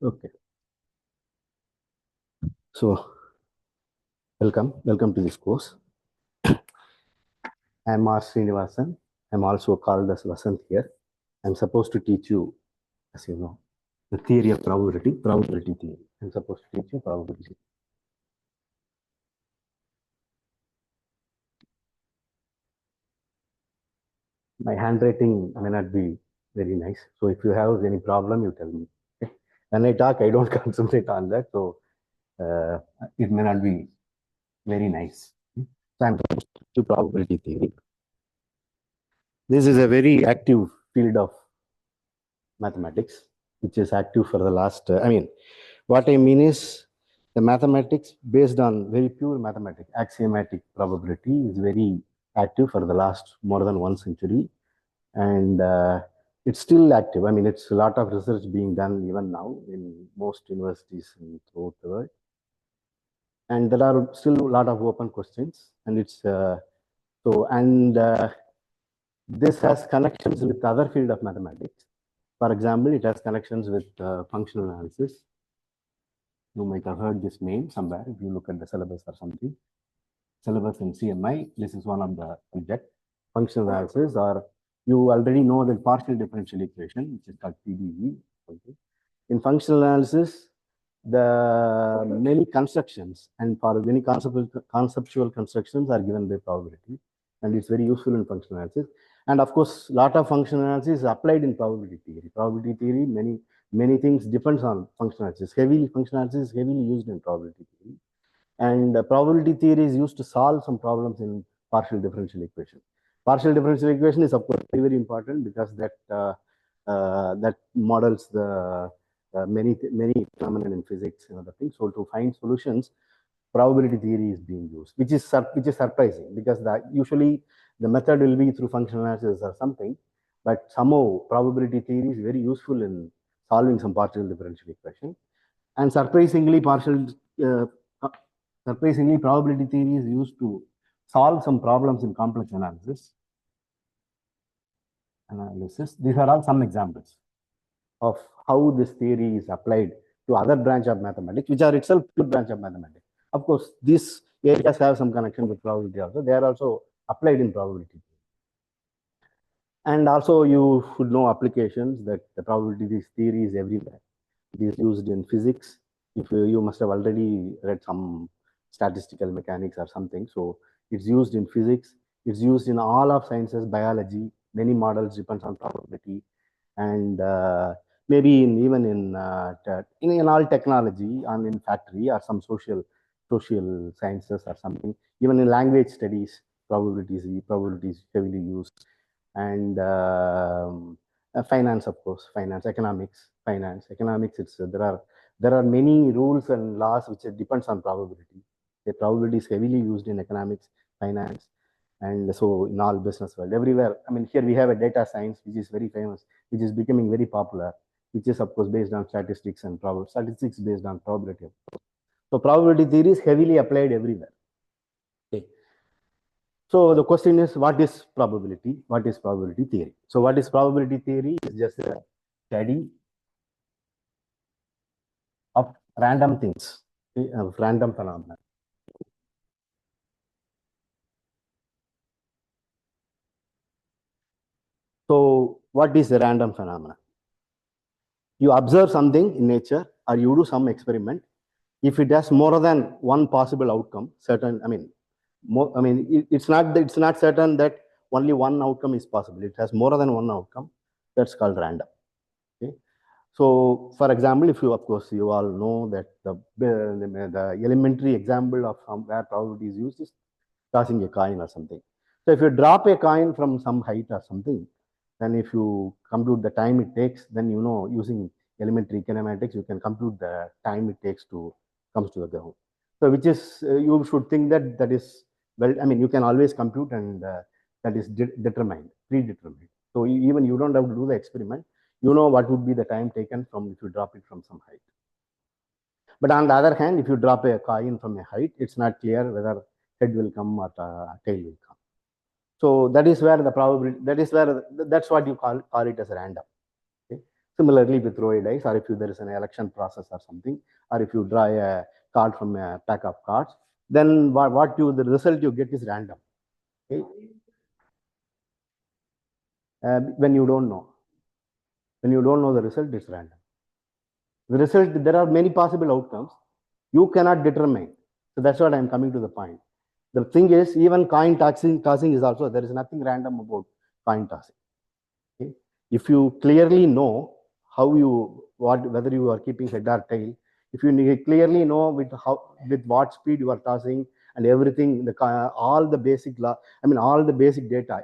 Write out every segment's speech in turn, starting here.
Okay. So, welcome to this course. I'm R. Srinivasan. I'm also called as Vasant here. I'm supposed to teach you, as you know, the theory of probability theory. I'm supposed to teach you probability. My handwriting may not be very nice. So if you have any problem, you tell me. Okay? When I talk, I don't concentrate on that. So it may not be very nice. So I'm supposed to do probability theory. This is a very active field of mathematics, which is active for the last, what I mean is the mathematics based on very pure mathematics, axiomatic probability is very active for the last more than 1 century. And it's still active. I mean, it's a lot of research being done even now in most universities throughout the world. And there are still a lot of open questions. And it's this has connections with other field of mathematics. For example, it has connections with functional analysis. You might have heard this name somewhere if you look at the syllabus or something. Syllabus in CMI, this is one of the subject. Functional analysis, or you already know the partial differential equation, which is called PDE. Okay. In functional analysis, the many constructions and for many conceptual constructions are given by probability, and it's very useful in functional analysis. And of course, a lot of functional analysis is applied in probability theory. Probability theory, many things depends on functional analysis. Functional analysis is heavily used in probability theory. And probability theory is used to solve some problems in partial differential equation. Partial differential equation is, of course, very important because that models the many phenomena in physics and other things. So to find solutions, probability theory is being used, which is surprising because usually the method will be through functional analysis or something, but somehow probability theory is very useful in solving some partial differential equation. And surprisingly, probability theory is used to solve some problems in complex analysis. These are all some examples of how this theory is applied to other branch of mathematics, which are itself pure branch of mathematics. Of course, these areas have some connection with probability also. They are also applied in probability. And also you should know applications that the probability theory is everywhere. It is used in physics. If you must have already read some statistical mechanics or something. So it's used in physics. It's used in all of sciences, biology. Many models depends on probability, and maybe even in all technology and in factory or some social sciences or something. Even in language studies, probabilities heavily used, and finance, of course, economics. It's there are many rules and laws which depends on probability. The probability is heavily used in economics, finance, and so in all business world, everywhere. I mean, here we have a data science which is very famous, which is becoming very popular, which is of course based on statistics and statistics based on probability. So probability theory is heavily applied everywhere. Okay. So the question is, what is probability? What is probability theory? So what is probability theory? Is just a study of random things, okay, of random phenomena. So what is a random phenomena? You observe something in nature, or you do some experiment. If it has more than one possible outcome, it's not certain that only one outcome is possible. It has more than one outcome. That's called random. Okay. So, for example, if you, of course, you all know that the elementary example of where probability is used is tossing a coin or something. So, if you drop a coin from some height or something, then if you compute the time it takes, then you know, using elementary kinematics, you can compute the time it takes to comes to the ground. So, which is you should think that is, well, I mean, you can always compute, and that is predetermined. So even you don't have to do the experiment. You know what would be the time taken from if you drop it from some height. But on the other hand, if you drop a coin from a height, it's not clear whether head will come or tail will come. So that is where the probability, that's what you call it as random. Okay? Similarly, with roll a dice, or if there is an election process or something, or if you draw a card from a pack of cards, then the result you get is random. Okay? When you don't know. When you don't know the result, it's random. The result, there are many possible outcomes. You cannot determine. So that's what I'm coming to the point. The thing is, even coin tossing is also, there is nothing random about coin tossing. Okay? If you clearly know whether you are keeping head or tail, if you clearly know with what speed you are tossing and everything, all the basic all the basic data,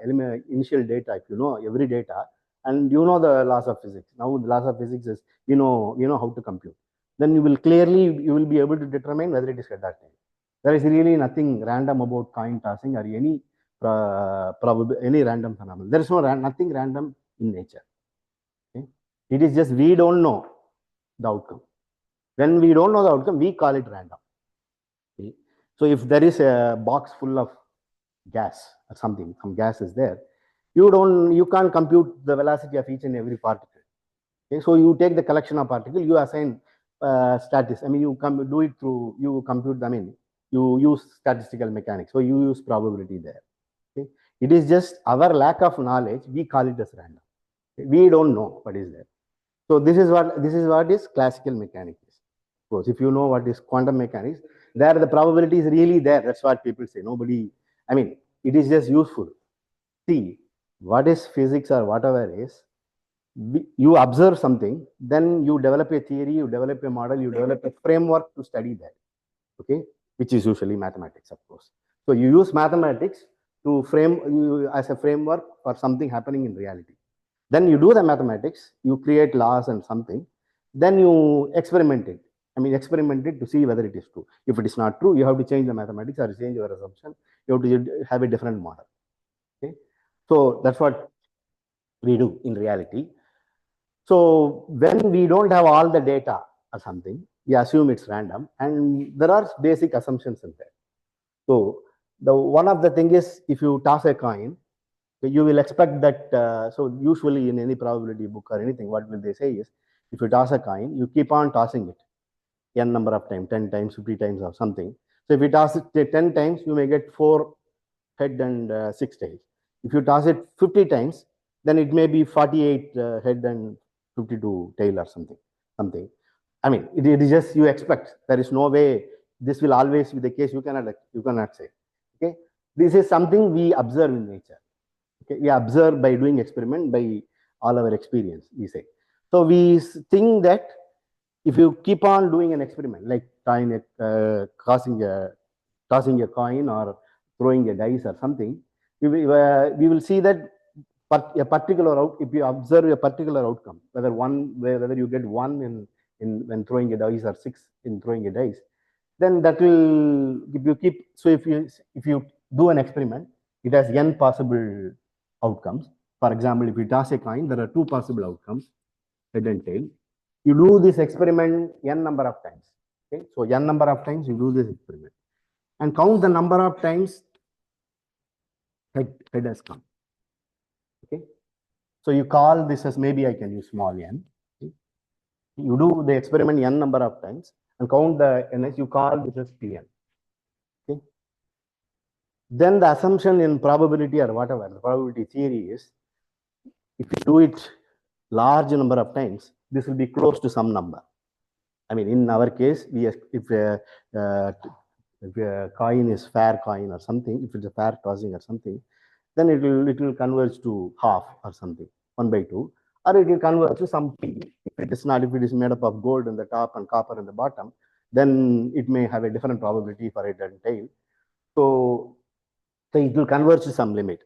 initial data, if you know every data, and you know the laws of physics. Now the laws of physics is you know how to compute. Then you will be able to determine whether it is head or tail. There is really nothing random about coin tossing or any random phenomenon. There is nothing random in nature. Okay? It is just we don't know the outcome. When we don't know the outcome, we call it random. Okay? So if there is a box full of gas or something, some gas is there, you can't compute the velocity of each and every particle. Okay? So you take the collection of particles, you assign statistics. You do it through, you compute, you use statistical mechanics. So you use probability there. Okay? It is just our lack of knowledge, we call it as random. We don't know what is there. So this is what is classical mechanics. Of course, if you know what is quantum mechanics, there the probability is really there. That's what people say. It is just useful. See, what is physics or whatever is, you observe something, then you develop a theory, you develop a model, you develop a framework to study that. Okay, which is usually mathematics, of course. So you use mathematics to frame as a framework for something happening in reality. Then you do the mathematics, you create laws and something, then you experiment it. Experiment it to see whether it is true. If it is not true, you have to change the mathematics or change your assumption. You have to have a different model. Okay, so that's what we do in reality. So when we don't have all the data or something, we assume it's random, and there are basic assumptions in there. So the one of the thing is, if you toss a coin, you will expect that. So usually in any probability book or anything, what will they say is, if you toss a coin, you keep on tossing it n number of times, 10 times, 50 times or something. So if you toss it 10 times, you may get 4 head and 6 tails. If you toss it 50 times, then it may be 48 head and 52 tail or something. It is just you expect. There is no way this will always be the case. You cannot say. Okay, this is something we observe in nature. Okay, we observe by doing experiment, by all our experience, we say. So we think that if you keep on doing an experiment, like tossing a coin or throwing a dice or something, we will see that if you observe a particular outcome, whether you get 1 in when throwing a dice or 6 in throwing a dice, then that will, if you do an experiment, it has n possible outcomes. For example, if you toss a coin, there are 2 possible outcomes, head and tail. You do this experiment n number of times. Okay, so n number of times you do this experiment and count the number of times head has come. Okay, so you call this as, maybe I can use small n. Okay? You do the experiment n number of times and count the ns. You call this as Pn. Okay, then the assumption in probability or whatever the probability theory is, if you do it large number of times, this will be close to some number. In our case, if a coin is fair coin or something, if it's a fair tossing or something, then it will converge to half or something, 1/2, or it will converge to some p. If it is made up of gold in the top and copper in the bottom, then it may have a different probability for head and tail. So it will converge to some limit.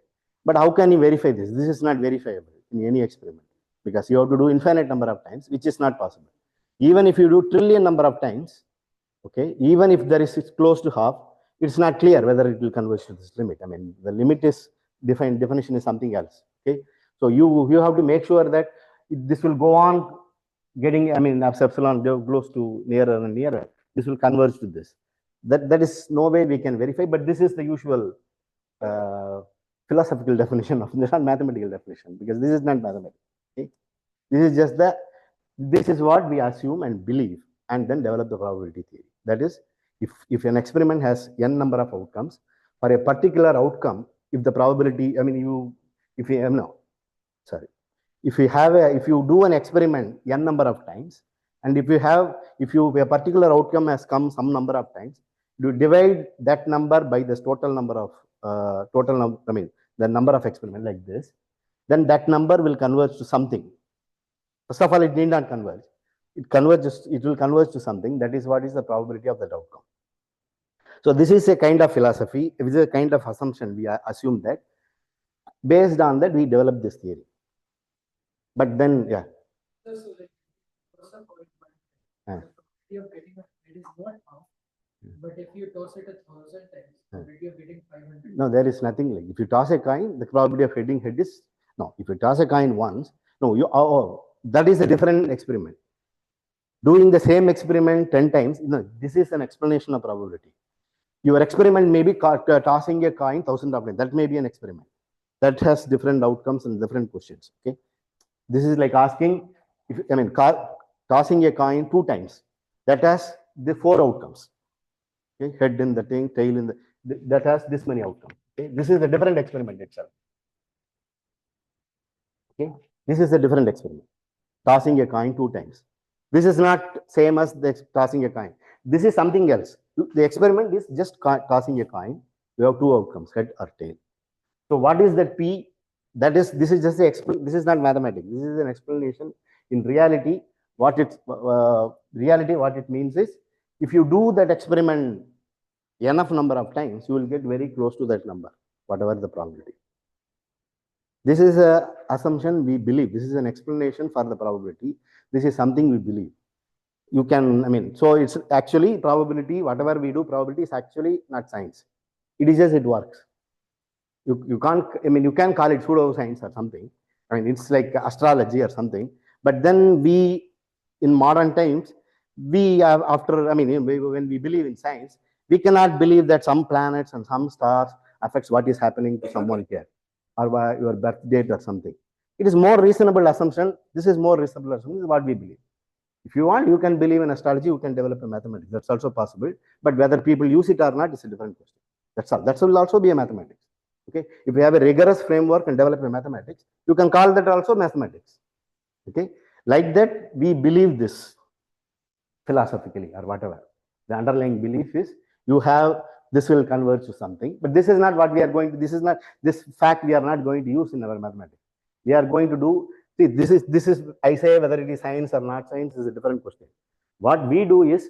But how can you verify this? This is not verifiable in any experiment, because you have to do infinite number of times, which is not possible. Even if you do trillion number of times, okay, even if there is close to half, it's not clear whether it will converge to this limit. The limit is definition is something else. Okay, so you have to make sure that this will go on getting, as epsilon goes to nearer and nearer, this will converge to this. That is no way we can verify, but this is the usual philosophical definition of, not mathematical definition, because this is not mathematics. Okay? This is just the This is what we assume and believe, and then develop the probability theory. That is, if an experiment has n number of outcomes, for a particular outcome, if the probability, I mean, if you, no, sorry, if you do an experiment n number of times, and if a particular outcome has come some number of times, you divide that number by this total number of I mean, the number of experiment like this, then that number will converge to something. First of all, it need not converge. It will converge to something. That is what is the probability of that outcome. So this is a kind of philosophy. It is a kind of assumption. We assume that. Based on that, we develop this theory. But then, yeah. But if you toss it 1,000 times, the probability of getting 500. No, there is nothing like. If you toss a coin, the probability of hitting head is no. If you toss a coin once, no, that is a different experiment. Doing the same experiment 10 times, no, this is an explanation of probability. Your experiment may be tossing a coin 1,000 of times. That may be an experiment. That has different outcomes and different questions. Okay, this is like asking, tossing a coin 2 times. That has the 4 outcomes. Okay, head in the thing, tail in the, that has this many outcomes. Okay, this is a different experiment itself. Okay, this is a different experiment. Tossing a coin 2 times. This is not same as the tossing a coin. This is something else. The experiment is just tossing a coin. You have 2 outcomes, head or tail. So what is that P? This is just this is not mathematics. This is an explanation. In reality, what it means is, if you do that experiment enough number of times, you will get very close to that number, whatever the probability. This is a assumption we believe. This is an explanation for the probability. This is something we believe. You can, so it's actually probability, whatever we do, probability is actually not science. It is just, it works. You can't, you can call it pseudoscience or something. It's like astrology or something. But then in modern times, we have when we believe in science, we cannot believe that some planets and some stars affects what is happening to someone here, or your birth date or something. It is more reasonable assumption. This is more reasonable assumption. This is what we believe. If you want, you can believe in astrology, you can develop a mathematics. That's also possible. But whether people use it or not is a different question. That's all. That will also be a mathematics. Okay. If you have a rigorous framework and develop a mathematics, you can call that also mathematics. Okay. Like that, we believe this philosophically or whatever. The underlying belief is this will converge to something. But this is not what we are going to, this fact we are not going to use in our mathematics. We are going to do, see, this is, I say whether it is science or not science is a different question. What we do is,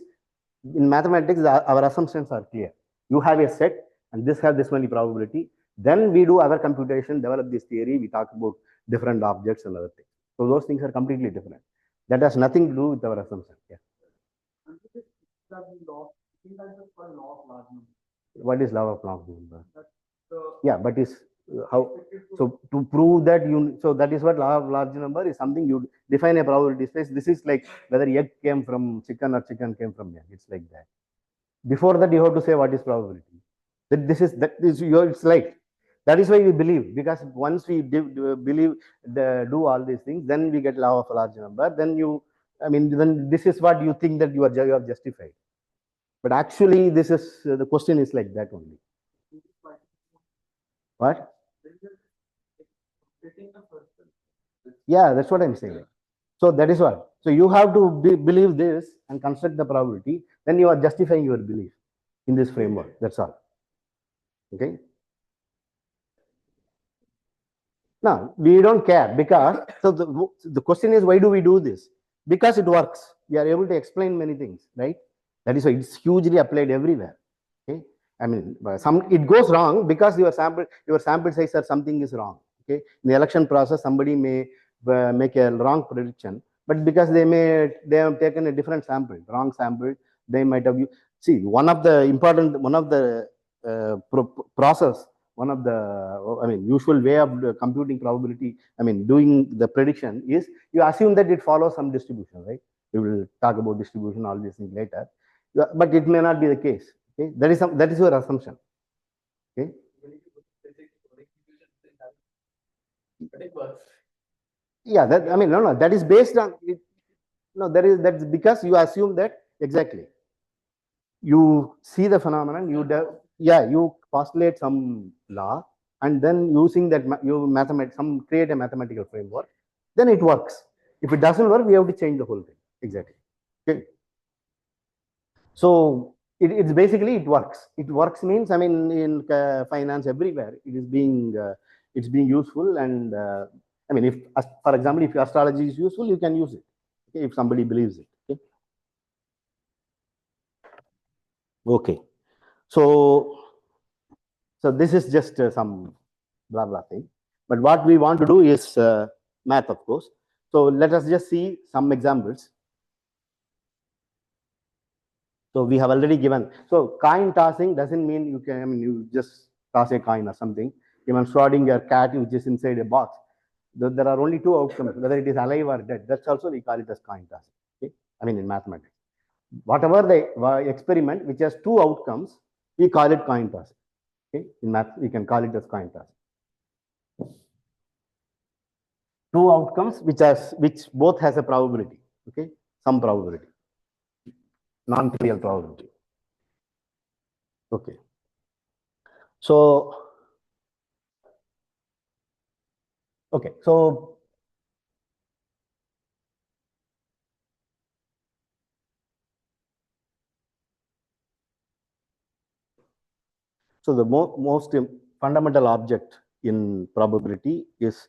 in mathematics, our assumptions are clear. You have a set, and this has this many probability. Then we do other computation, develop this theory. We talk about different objects and other things. So those things are completely different. That has nothing to do with our assumption. Yeah. What is law of large number? Yeah, but is how? So to prove that so that is what law of large number is. Something you define a probability space. This is like whether egg came from chicken or chicken came from egg. It's like that. Before that, you have to say what is probability. It's like that is why we believe, because once we believe do all these things, then we get law of a large number. Then then this is what you think that you are justified. But actually, this is the question is like that only. What? Yeah, that's what I'm saying. So that is what. So you have to believe this and construct the probability. Then you are justifying your belief in this framework. That's all. Okay. Now we don't care, because so the question is, why do we do this? Because it works. We are able to explain many things, right? That is why it's hugely applied everywhere. Okay. It goes wrong because your sample size or something is wrong. Okay. In the election process, somebody may make a wrong prediction, but because they have taken a different sample, wrong sample, they might have. See, one of the process, one of the usual way of computing probability, doing the prediction is, you assume that it follows some distribution, right? We will talk about distribution, all these things later, but it may not be the case. Okay, that is your assumption. Okay. Yeah, that no, that is based on it. No, that's because you assume that exactly. You see the phenomenon, you postulate some law, and then using that create a mathematical framework, then it works. If it doesn't work, we have to change the whole thing. Exactly. Okay. So it's basically it works. It works means, I mean, in finance everywhere, it's being useful. And I mean, if, for example, if astrology is useful, you can use it. Okay, if somebody believes it. Okay. Okay. So this is just some blah blah thing. But what we want to do is math, of course. So let us just see some examples. So we have already given. So coin tossing doesn't mean you can, I mean, you just toss a coin or something. Even Schrodinger cat, which is inside a box, there are only two outcomes, whether it is alive or dead. That's also we call it as coin tossing. Okay? I mean, in mathematics. Whatever the experiment which has two outcomes, we call it coin tossing. Okay? In math, we can call it as coin tossing. Two outcomes which both has a probability. Okay? Some probability. Non-trivial probability. Okay. So, okay. So the most fundamental object in probability is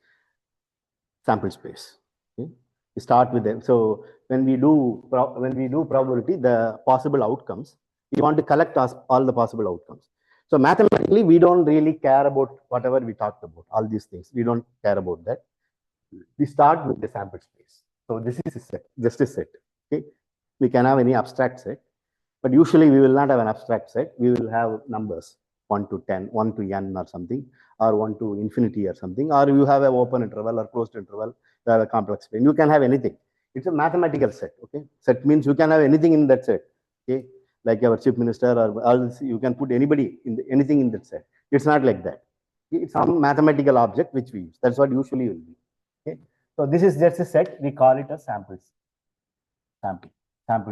sample space. Okay? We start with them. So when we do probability, the possible outcomes, we want to collect all the possible outcomes. So mathematically, we don't really care about whatever we talked about, all these things. We don't care about that. We start with the sample space. So this is a set, just a set. Okay? We can have any abstract set, but usually we will not have an abstract set. We will have numbers 1 to 10, 1 to n or something, or 1 to infinity or something, or you have an open interval or closed interval, you have a complex plane. You can have anything. It's a mathematical set. Okay, set means you can have anything in that set. Okay, like our chief minister or all this, you can put anybody in anything in that set. It's not like that. It's some mathematical object which we use. That's what usually will be. Okay, so this is just a set. We call it a sample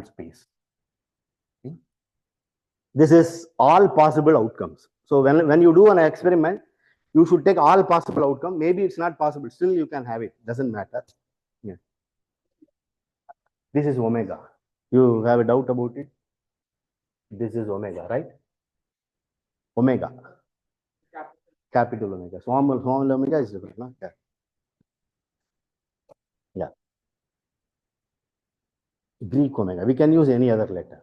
space. Okay? This is all possible outcomes. So when you do an experiment, you should take all possible outcome. Maybe it's not possible. Still, you can have it. Doesn't matter. Yeah. This is omega. You have a doubt about it? This is omega, right? Omega. Capital omega. Small omega is different. No? Yeah. Yeah. Greek omega. We can use any other letter.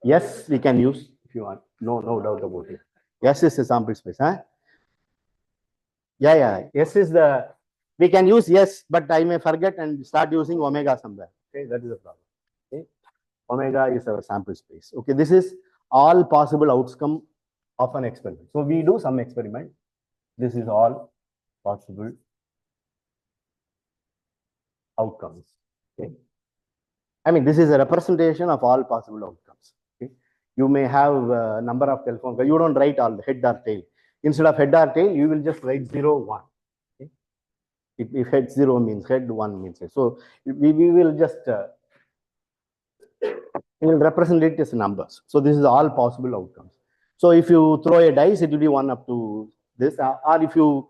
Yes, we can use if you want. No doubt about it. Yes is the sample space. Huh? Yeah. Yes is the, we can use yes, but I may forget and start using omega somewhere. Okay, that is the problem. Okay, omega is our sample space. Okay, this is all possible outcome of an experiment. So we do some experiment. This is all possible outcomes. Okay, I mean, this is a representation of all possible outcomes. Okay, you may have a number of telephone calls. You don't write all the head or tail. Instead of head or tail, you will just write 0, 1. Okay? If head 0 means head, 1 means head. So we will just we will represent it as numbers. So this is all possible outcomes. So if you throw a dice, it will be 1 up to this. Or if you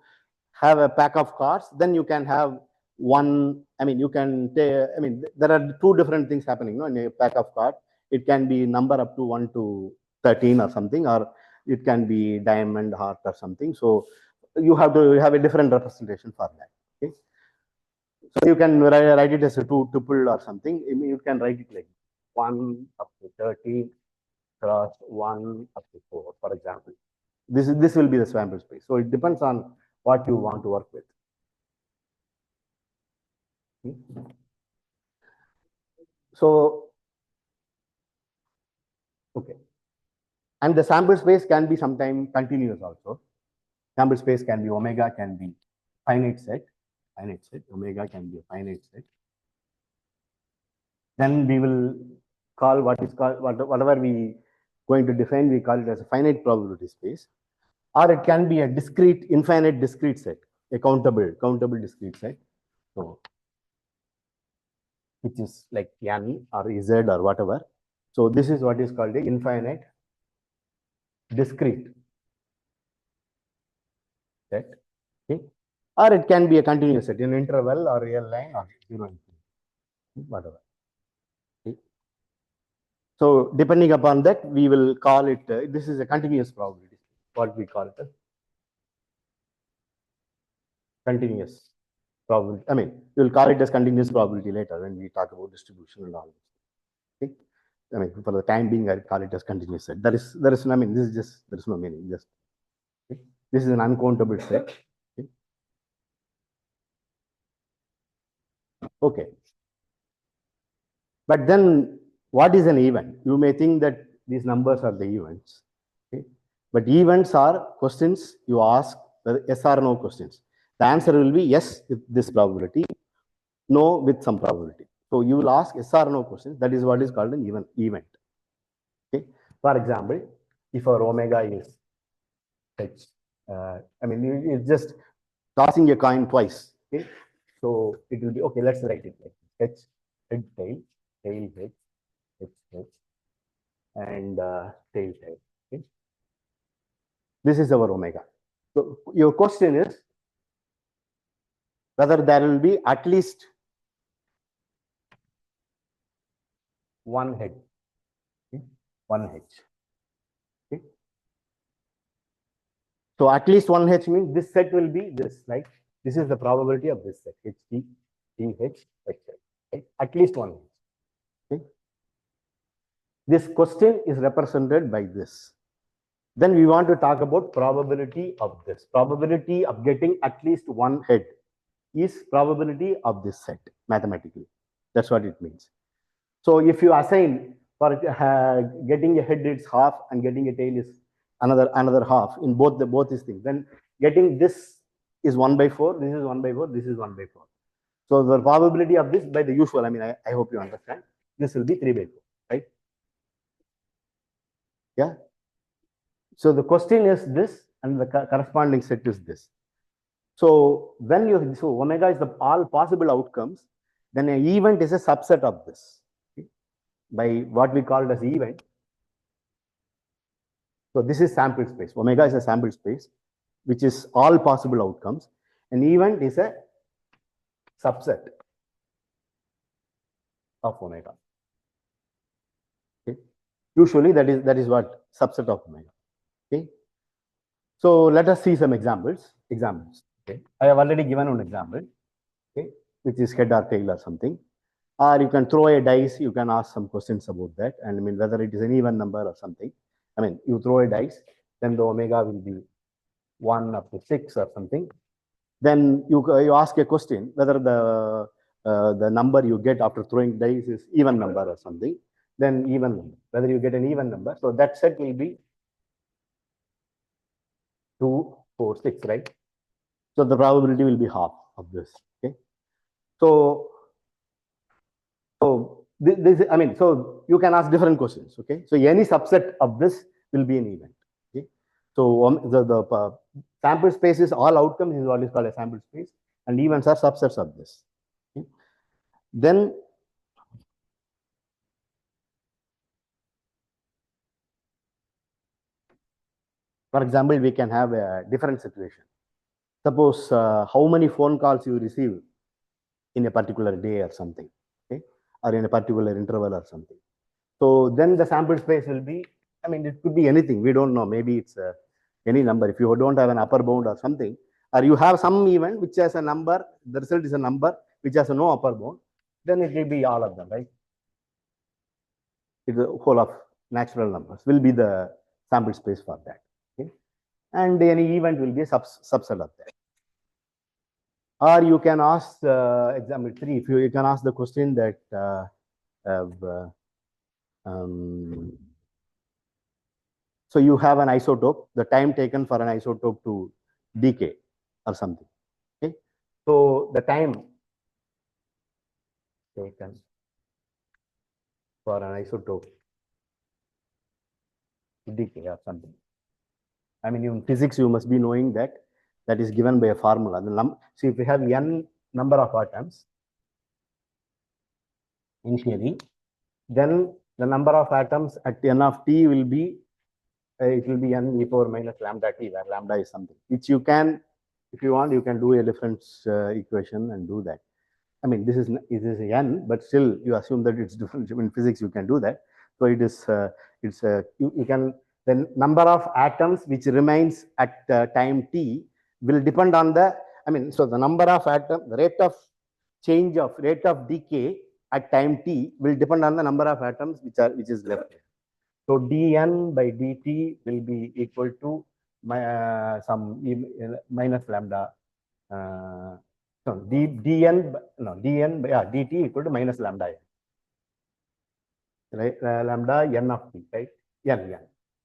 have a pack of cards, then you can have one. I mean, you can take, I mean, there are two different things happening, no, in a pack of cards. It can be number up to 1 to 13 or something, or it can be diamond, heart, or something. So you have to have a different representation for that. Okay. So you can write it as a tuple or something. You can write it like 1 up to 13 cross 1 up to 4, for example. This will be the sample space. So it depends on what you want to work with. So, okay. And the sample space can be sometimes continuous also. Sample space can be omega, can be finite set. Omega can be a finite set. Then we will call whatever we going to define, we call it as a finite probability space. Or it can be a discrete, infinite discrete set, a countable discrete set. So which is like n or z or whatever. So this is what is called a infinite discrete set. Okay? Or it can be a continuous set in interval or real line or zero infinity, whatever. Okay? So depending upon that, we will call it, this is a continuous probability. What we call it? Continuous probability. I mean, we will call it as continuous probability later when we talk about distribution and all this. Okay? I mean, for the time being, I call it as continuous set. There is, I mean, this is just, there is no meaning. Just, okay? This is an uncountable set. Okay? Okay. But then what is an event? You may think that these numbers are the events. Okay? But events are questions you ask, yes or no questions. The answer will be yes with this probability, no with some probability. So you will ask yes or no questions. That is what is called an event. Okay? For example, if our omega is h, I mean, it's just tossing a coin twice. Okay? So it will be, okay, let's write it like h, head, tail, tail, head, head, and tail, tail. Okay? This is our omega. So your question is whether there will be at least one head, okay? One H. Okay? So at least one H means this set will be this, like this is the probability of this set, H, T, T, H, H, right? At least one H. Okay? This question is represented by this. Then we want to talk about probability of this. Probability of getting at least one head is probability of this set mathematically. That's what it means. So if you assign for getting a head it's half and getting a tail is another half in both these things, then getting this is 1/4, this is 1/4, this is 1/4. So the probability of this by the usual, I mean, I hope you understand, this will be 3/4, right? Yeah. So the question is this, and the corresponding set is this. So when you, so omega is the all possible outcomes, then an event is a subset of this, okay? By what we call as event. So this is sample space. Omega is a sample space, which is all possible outcomes. An event is a subset of omega. Okay. Usually that is what subset of omega. Okay. So let us see some examples. Okay. I have already given one example. Okay, which is head or tail or something. Or you can throw a dice. You can ask some questions about that, and I mean whether it is an even number or something. I mean, you throw a dice, then the omega will be 1 up to 6 or something. Then you ask a question whether the number you get after throwing dice is even number or something. Then even number, whether you get an even number. So that set will be 2, 4, 6, right? So the probability will be half of this. Okay. So this, I mean, so you can ask different questions. Okay. So any subset of this will be an event. Okay. So the sample space is all outcomes is what is called a sample space, and events are subsets of this. Okay. Then for example, we can have a different situation. Suppose how many phone calls you receive in a particular day or something, okay, or in a particular interval or something. So then the sample space will be, I mean, it could be anything. We don't know. Maybe it's any number. If you don't have an upper bound or something, or you have some event which has a number, the result is a number which has a no upper bound, then it will be all of them, right? The whole of natural numbers will be the sample space for that. Okay? And any event will be a subset of that. Or you can ask example 3, if you can ask the question that so you have an isotope, the time taken for an isotope to decay or something. Okay. So the time taken for an isotope to decay or something. I mean, in physics, you must be knowing that that is given by a formula. So if we have n number of atoms, initially, then the number of atoms at n of t will be it will be n e power minus lambda t, where lambda is something which you can, if you want, you can do a difference equation and do that. I mean, this is n, but still you assume that it's different. In physics, you can do that. So it is you can, the number of atoms which remains at time t will depend on the, I mean, so the number of atom, the rate of change of rate of decay at time t will depend on the number of atoms which is left. So dn by dt will be equal to some minus lambda. So dn by dt equal to minus lambda n, right? Lambda n of t, right? N.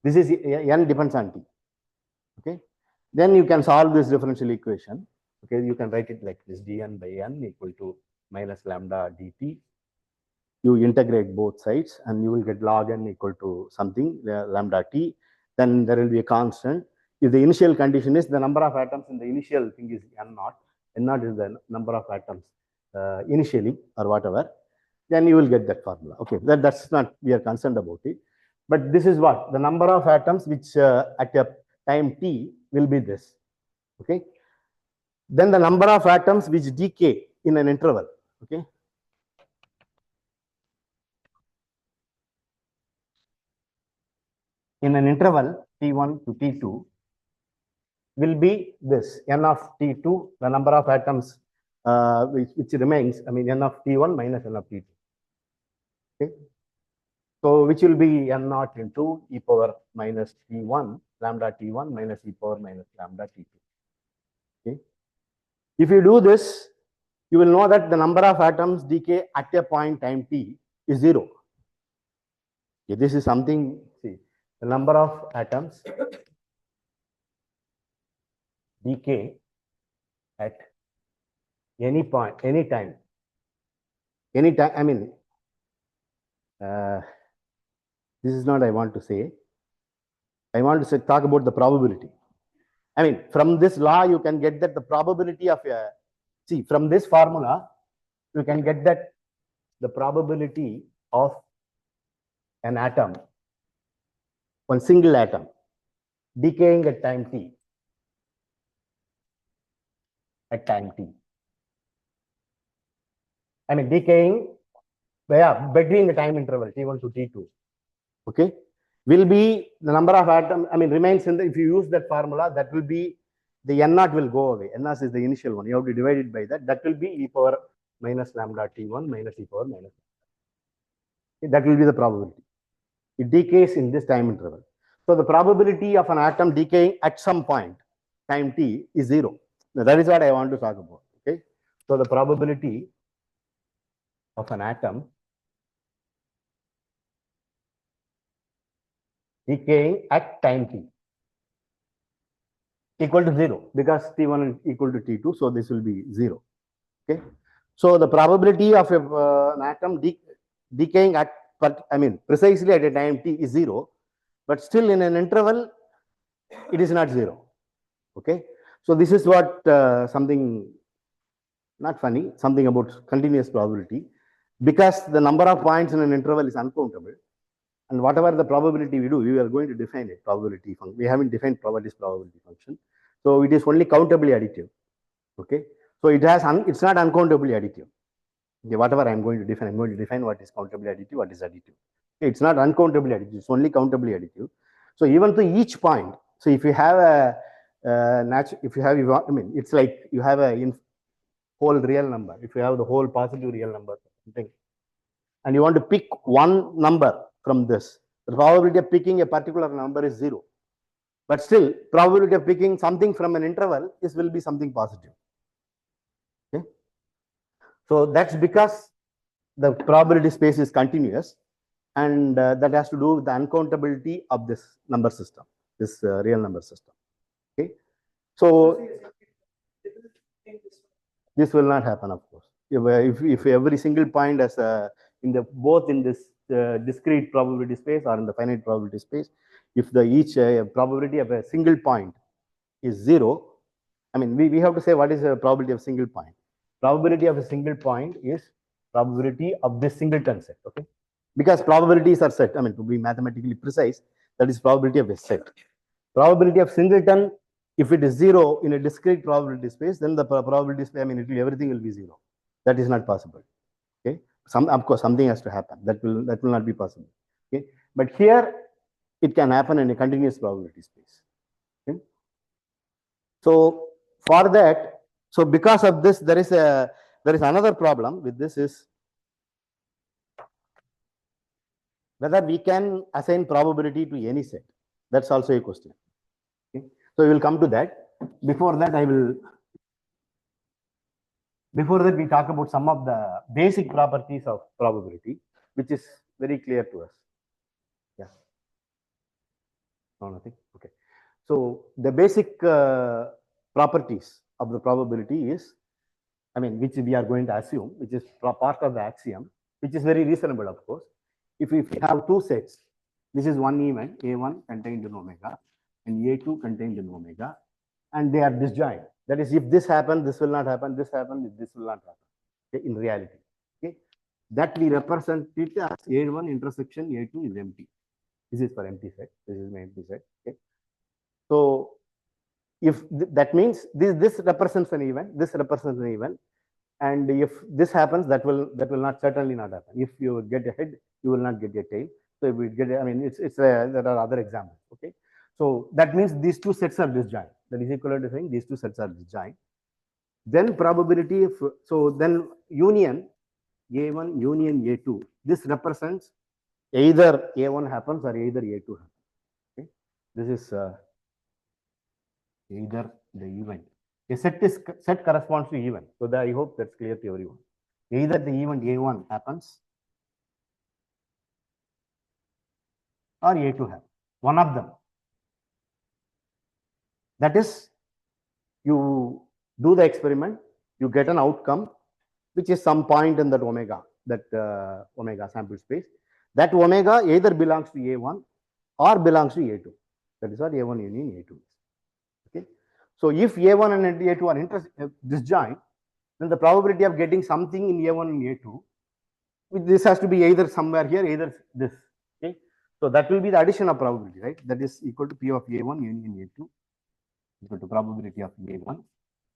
This is n depends on t. Okay. Then you can solve this differential equation. Okay, you can write it like this: dn by n equal to minus lambda dt. You integrate both sides, and you will get log n equal to something lambda t. Then there will be a constant. If the initial condition is the number of atoms in the initial thing is n naught, n naught is the number of atoms initially or whatever, then you will get that formula. Okay, that's not, we are concerned about it. But this is what the number of atoms which at a time t will be this. Okay. Then the number of atoms which decay in an interval. Okay. In an interval t1 to t2 will be this n of t2, the number of atoms which remains, I mean, n of t1 minus n of t2. Okay. So which will be n naught into e power minus t1 lambda t1 minus e power minus lambda t2. Okay. If you do this, you will know that the number of atoms decay at a point time t is 0. Okay. This is something, see, the number of atoms decay at any point, any time, I mean, this is not I want to say. I want to say, talk about the probability. I mean, from this law, you can get that the probability of a, see, from this formula, you can get that the probability of an atom, one single atom, decaying at time t, I mean, decaying, between the time interval t1 to t2, okay, will be the number of atoms, I mean, remains in the, if you use that formula, that will be, the n naught will go away. N naught is the initial one. You have to divide it by that. That will be e power minus lambda t1 minus e power minus. Okay, that will be the probability. It decays in this time interval. So the probability of an atom decaying at some point, time t, is 0. Now, that is what I want to talk about. Okay. So the probability of an atom decaying at time t equal to 0, because t1 is equal to t2, so this will be 0. Okay. So the probability of an atom decaying at, I mean, precisely at a time t is 0, but still in an interval, it is not 0. Okay. So this is what something not funny, something about continuous probability, because the number of points in an interval is uncountable. And whatever the probability we do, we are going to define it, probability function. We haven't defined probability function. So it is only countably additive. Okay. So it has, it's not uncountably additive. Okay, whatever I'm going to define, I'm going to define what is countably additive, what is additive. Okay, it's not uncountably additive, it's only countably additive. So even to each point, so if you have a if you have, I mean, it's like you have a whole real number. If you have the whole positive real number, something, and you want to pick one number from this, the probability of picking a particular number is 0. But still, probability of picking something from an interval will be something positive. Okay. So that's because the probability space is continuous, and that has to do with the uncountability of this number system, this real number system. Okay. So this will not happen, of course. If every single point has in the both in this discrete probability space or in the finite probability space, if the each probability of a single point is 0, I mean, we have to say what is the probability of single point. Probability of a single point is probability of this singleton set. Okay, because probabilities are set. I mean, to be mathematically precise, that is probability of a set. Probability of singleton, if it is 0 in a discrete probability space, then the probability space, I mean, everything will be 0. That is not possible. Okay, of course something has to happen. That will not be possible. Okay, but here it can happen in a continuous probability space. Okay? So for that, so because of this, there is another problem with this is whether we can assign probability to any set. That's also a question. Okay? So we will come to that. Before that, we talk about some of the basic properties of probability, which is very clear to us. Yeah. No, nothing. Okay. So the basic properties of the probability is, I mean, which we are going to assume, which is part of the axiom, which is very reasonable, of course. If we have two sets, this is one event, A1 contained in omega, and A2 contained in omega, and they are disjoint. That is, if this happens, this will not happen, this happens, this will not happen, okay, in reality. Okay, that we represent it as A1 intersection A2 is empty. This is for empty set. This is my empty set. Okay. So if that means this represents an event, this represents an event, and if this happens, that will certainly not happen. If you get a head, you will not get a tail. So if we get, I mean, there are other examples. Okay, so that means these two sets are disjoint. That is equivalent to saying these two sets are disjoint. Then probability of, so then union A1 union A2. This represents either A1 happens or either A2 happens. Okay, this is either the event. A set corresponds to event. So I hope that's clear to everyone. Either the event A1 happens or A2 happens. One of them. That is, you do the experiment, you get an outcome, which is some point in that omega, omega sample space. That omega either belongs to A1 or belongs to A2. That is what A1 union A2 is. Okay. So if A1 and A2 are disjoint, then the probability of getting something in A1 and A2, this has to be either somewhere here, either this. Okay. So that will be the addition of probability, right? That is equal to P of A1 union A2 equal to probability of A1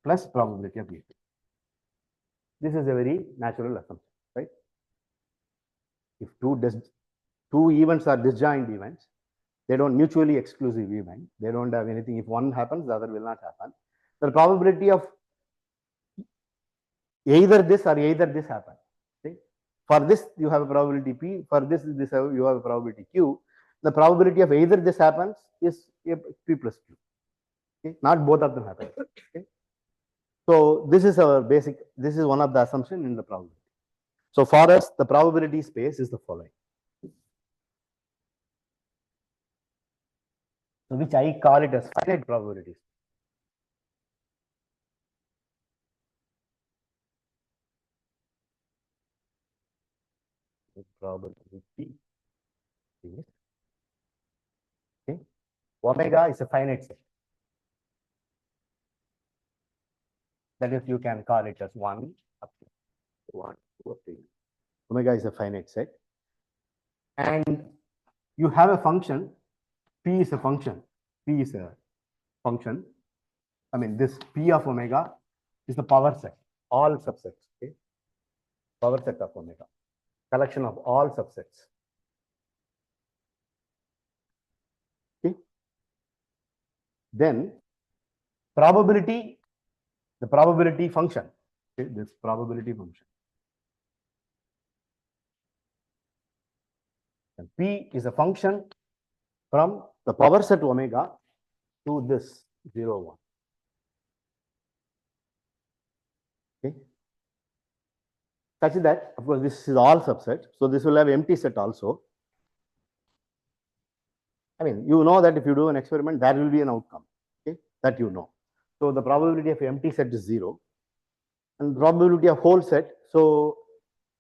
plus probability of A2. This is a very natural assumption, right? If two events are disjoint events, they don't mutually exclusive event. They don't have anything. If one happens, the other will not happen. The probability of either this or either this happen. Okay? For this, you have a probability P. For this, you have a probability Q. The probability of either this happens is P plus Q. Okay? Not both of them happen. Okay? So this is our basic. This is one of the assumptions in the probability. So for us, the probability space is the following. So which I call it as finite probabilities. Probability is, okay. Omega is a finite set. That is, you can call it as 1 up to 1, 2 up to. Omega is a finite set. And you have a function, P is a function. P is a function. I mean, this P of omega is the power set, all subsets. Okay? Power set of omega, collection of all subsets. Okay? Then probability, the probability function. Okay? This probability function. And P is a function from the power set omega to this 0, 1. Okay. Such that, of course, this is all subset. So this will have empty set also. I mean, you know that if you do an experiment, there will be an outcome. Okay, that you know. So the probability of empty set is 0, and probability of whole set. So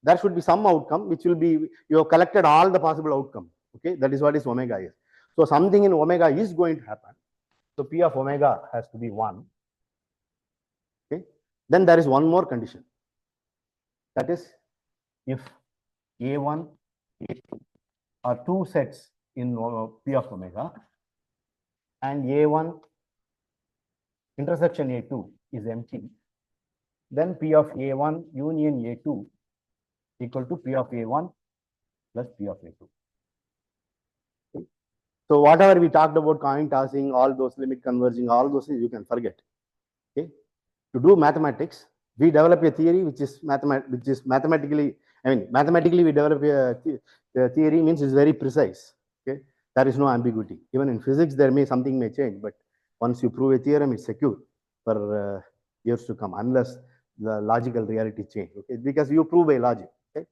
there should be some outcome which will be, you have collected all the possible outcomes. Okay, that is what is omega is. So something in omega is going to happen. So P of omega has to be 1. Okay, then there is one more condition. That is, if A1, A2 are two sets in P of omega, and A1 intersection A2 is empty, then P of A1 union A2 equal to P of A1 plus P of A2. Okay. So whatever we talked about, coin tossing, all those limit converging, all those things you can forget. Okay. To do mathematics, we develop a theory which is mathematically, mathematically we develop a theory means it's very precise. Okay. There is no ambiguity. Even in physics, something may change, but once you prove a theorem, it's secure for years to come, unless the logical reality change. Okay, because you prove a logic. Okay,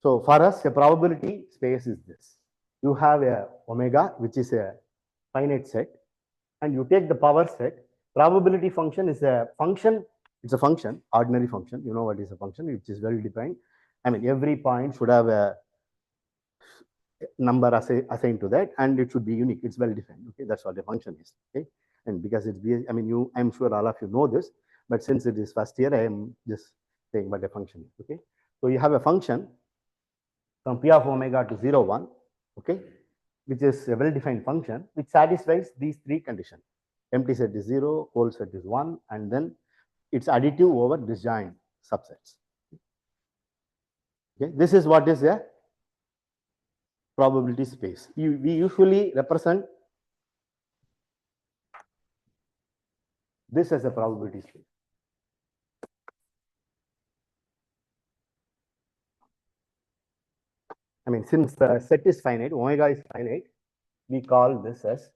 so for us, a probability space is this. You have a omega, which is a finite set, and you take the power set. Probability function is a function. It's a function, ordinary function. You know what is a function, which is well defined. Every point should have a number assigned to that, and it should be unique. It's well defined. Okay, that's what a function is. Okay, and because it's I'm sure all of you know this, but since it is first year, I am just saying what a function is. Okay, so you have a function from P of omega to 0, 1. Okay, which is a well defined function which satisfies these three conditions. Empty set is 0, whole set is 1, and then it's additive over disjoint subsets. Okay, this is what is a probability space. We usually represent this as a probability space. Since the set is finite, omega is finite, we call this as,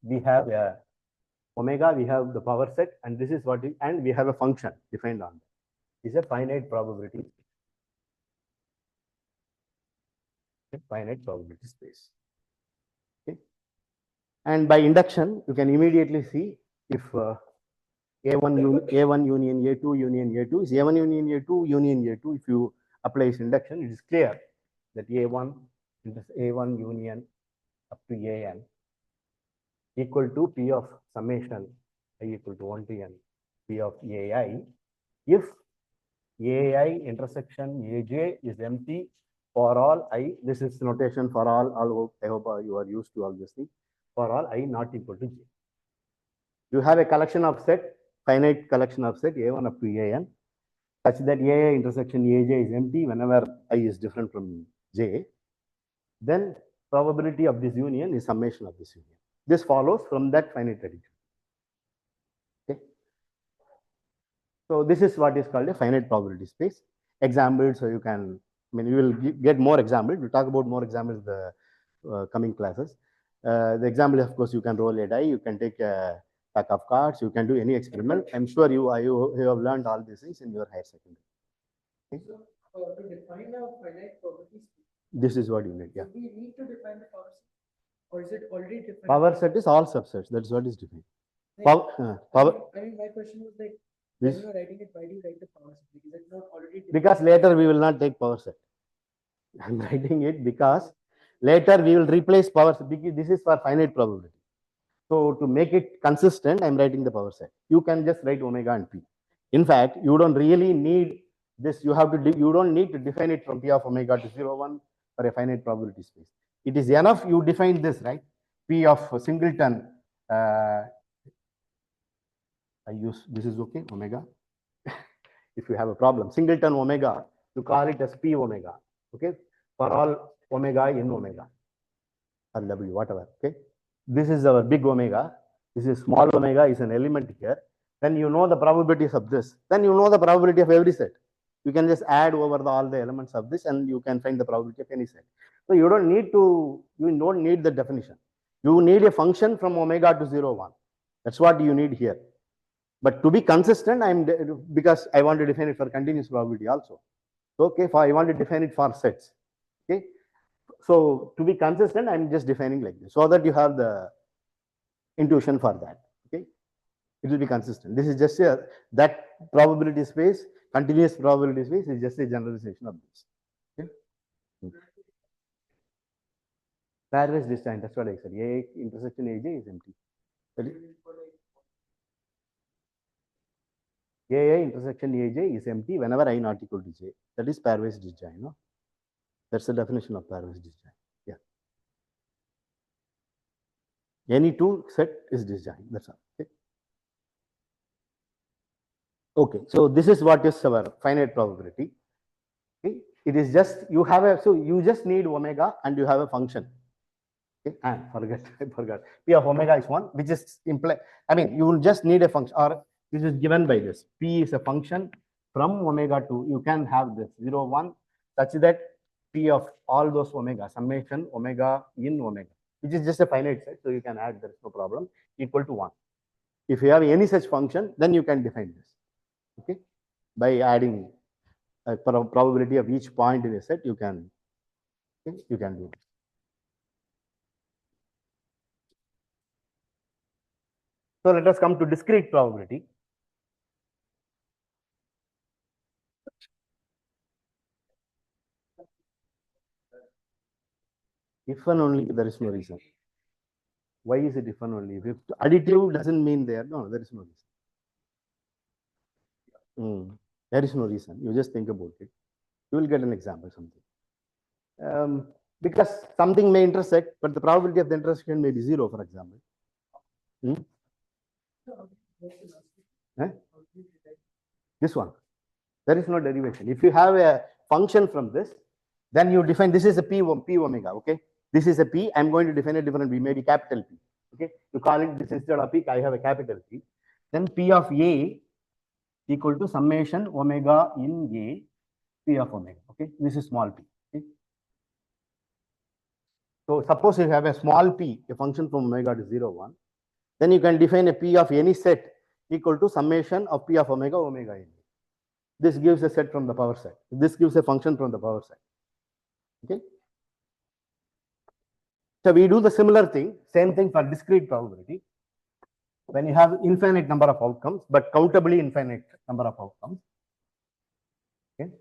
we have a omega, we have the power set, and this is what is, and we have a function defined on that. Is a finite probability. A finite probability space. Okay. And by induction, you can immediately see if A1 union A2 union A2 is A1 union A2 union A2. If you apply this induction, it is clear that A1 union up to AN equal to P of summation I equal to 1 to N P of AI if AI intersection AJ is empty for all I. This is notation for all. I hope you are used to all this thing. For all I not equal to J. You have a collection of set, finite collection of set A1 up to AN, such that AI intersection AJ is empty whenever I is different from J. Then probability of this union is summation of this union. This follows from that finite addition. Okay. So this is what is called a finite probability space. Examples, so you can, you will get more examples. We'll talk about more examples in the coming classes. The example, of course, you can roll a die, you can take a pack of cards, you can do any experiment. I'm sure you have learned all these things in your higher secondary. Okay. So, to define a finite probability space, this is what you need. Yeah. Do we need to define the power set, or is it already defined? Power set is all subsets. That's what is defined. My question was like, when you are writing it, why do you write the power set? Because it's not already defined. Because later we will not take power set. I'm writing it because later we will replace power set. Because this is for finite probability. So to make it consistent, I'm writing the power set. You can just write omega and P. In fact, you don't really need this. You don't need to define it from P of omega to 0, 1 for a finite probability space. It is enough you define this, right? P of singleton. I use this is okay, omega. If you have a problem, singleton omega, you call it as P omega. Okay, for all omega in omega or W, whatever. Okay, this is our big omega. This is small omega is an element here. Then you know the probabilities of this. Then you know the probability of every set. You can just add over all the elements of this, and you can find the probability of any set. So you don't need the definition. You need a function from omega to 0, 1. That's what you need here. But to be consistent, because I want to define it for continuous probability also. Okay, I want to define it for sets. Okay, so to be consistent, I'm just defining like this so that you have the intuition for that. Okay, it will be consistent. This is just that probability space, continuous probability space is just a generalization of this. Okay. Pairwise disjoint, that's what I said. A intersection AJ is empty. AI intersection AJ is empty whenever I not equal to J. That is pairwise disjoint. No? That's the definition of pairwise disjoint. Yeah. Any two set is disjoint. That's all. Okay. Okay. So this is what is our finite probability. Okay. It is just you have a so you just need omega and you have a function. Okay. And I forgot. P of omega is one, which is imply. I mean, you will just need a function, or this is given by this. P is a function from omega to. You can have this 0, 1, such that P of all those omega, summation omega in omega, which is just a finite set, so you can add. There is no problem. Equal to 1. If you have any such function, then you can define this. Okay, by adding a probability of each point in a set, you can do this. So let us come to discrete probability. If and only if there is no reason. Why is it if and only if additive doesn't mean there? No, there is no reason. There is no reason. You just think about it. You will get an example something. Because something may intersect, but the probability of the intersection may be 0, for example. This one. There is no derivation. If you have a function from this, then you define this is a P omega. Okay. This is a P. I'm going to define a different P, maybe capital P. Okay. You call it this instead of P, I have a capital P. Then P of A equal to summation omega in A, P of omega. Okay. This is small p. Okay. So suppose you have a small p, a function from omega to 0, 1, then you can define a P of any set equal to summation of P of omega in A. This gives a set from the power set. This gives a function from the power set. Okay. So we do the similar thing, same thing for discrete probability. When you have infinite number of outcomes, but countably infinite number of outcomes. Okay.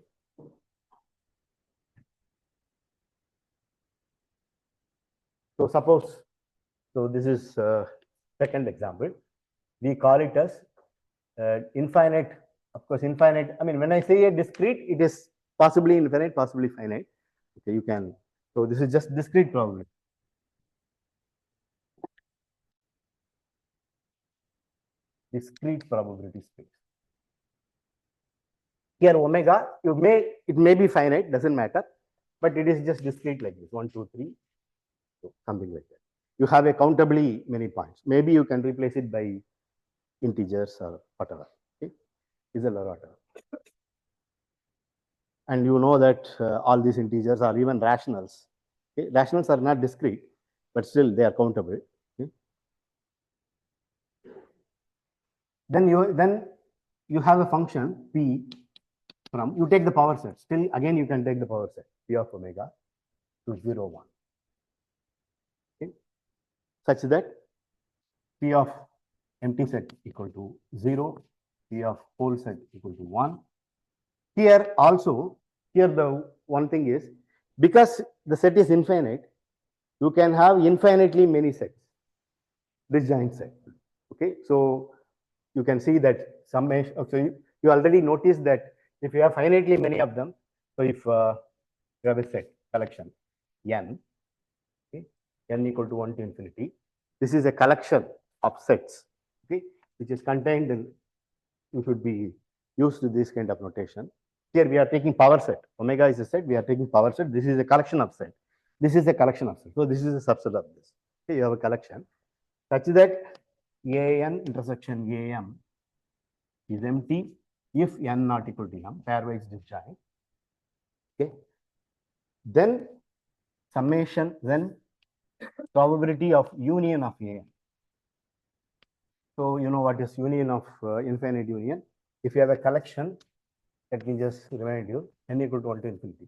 So suppose, so this is second example. We call it as infinite. Of course, infinite. I mean, when I say a discrete, it is possibly infinite, possibly finite. Okay, you can. So this is just discrete probability. Discrete probability space. Here omega, it may be finite, doesn't matter, but it is just discrete like this, 1, 2, 3, so something like that. You have a countably many points. Maybe you can replace it by integers or whatever. Okay, is a whatever. And you know that all these integers are even rationals. Okay? Rationals are not discrete, but still they are countable. Okay? Then you have a function P from, you take the power set. Still, again, you can take the power set P of omega to 0, 1. Okay? Such that P of empty set equal to 0, P of whole set equal to 1. Here also, here the one thing is, because the set is infinite, you can have infinitely many sets, disjoint set. Okay, so you can see that summation. So you already noticed that if you have finitely many of them, so if you have a set collection n, okay, n equal to 1 to infinity, this is a collection of sets, okay, which is contained in. You should be used to this kind of notation. Here we are taking power set. Omega is a set. We are taking power set. This is a collection of set. This is a collection of set. So this is a subset of this. Okay, you have a collection such that an intersection am is empty if n not equal to m, pairwise disjoint. Okay. Then summation, then probability of union of an. So you know what is union of infinite union? If you have a collection, let me just remind you, n equal to 1 to infinity.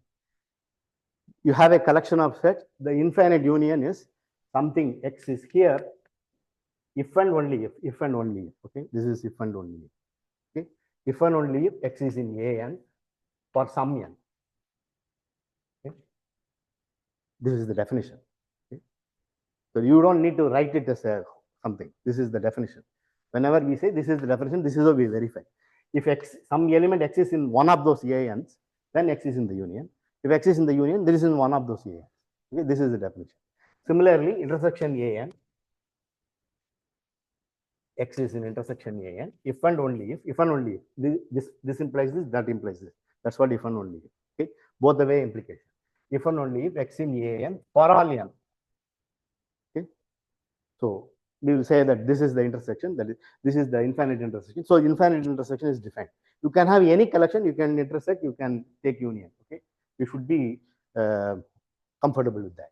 You have a collection of sets. The infinite union is something x is here, if and only if and only if. Okay, this is if and only if. Okay, if and only if x is in an for some n. Okay, this is the definition. Okay, so you don't need to write it as a something. This is the definition. Whenever we say this is the definition, this is how we verify. If x, some element x is in one of those ANs, then x is in the union. If x is in the union, there is in one of those ANs. Okay, this is the definition. Similarly, intersection AN, x is in intersection AN, if and only if, this implies this, that implies this. That's what if and only if. Okay, both the way implication. If and only if x in AN for all n. Okay, so we will say that this is the intersection, that is, this is the infinite intersection. So infinite intersection is defined. You can have any collection, you can intersect, you can take union. Okay, you should be comfortable with that.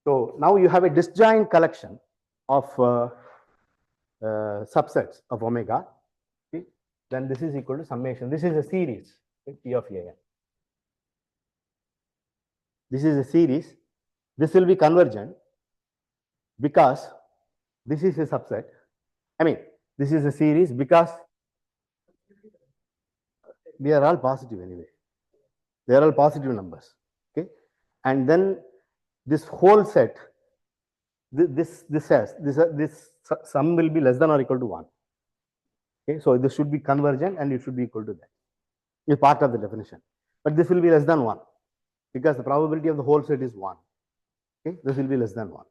So now you have a disjoint collection of subsets of omega. Okay, then this is equal to summation. This is a series, okay, P of AN. This is a series. This will be convergent because this is a subset. I mean, this is a series because we are all positive anyway. They are all positive numbers. Okay, and then this whole set, this sum will be less than or equal to 1. Okay, so this should be convergent and it should be equal to that. It's part of the definition. But this will be less than 1 because the probability of the whole set is 1. Okay, this will be less than 1.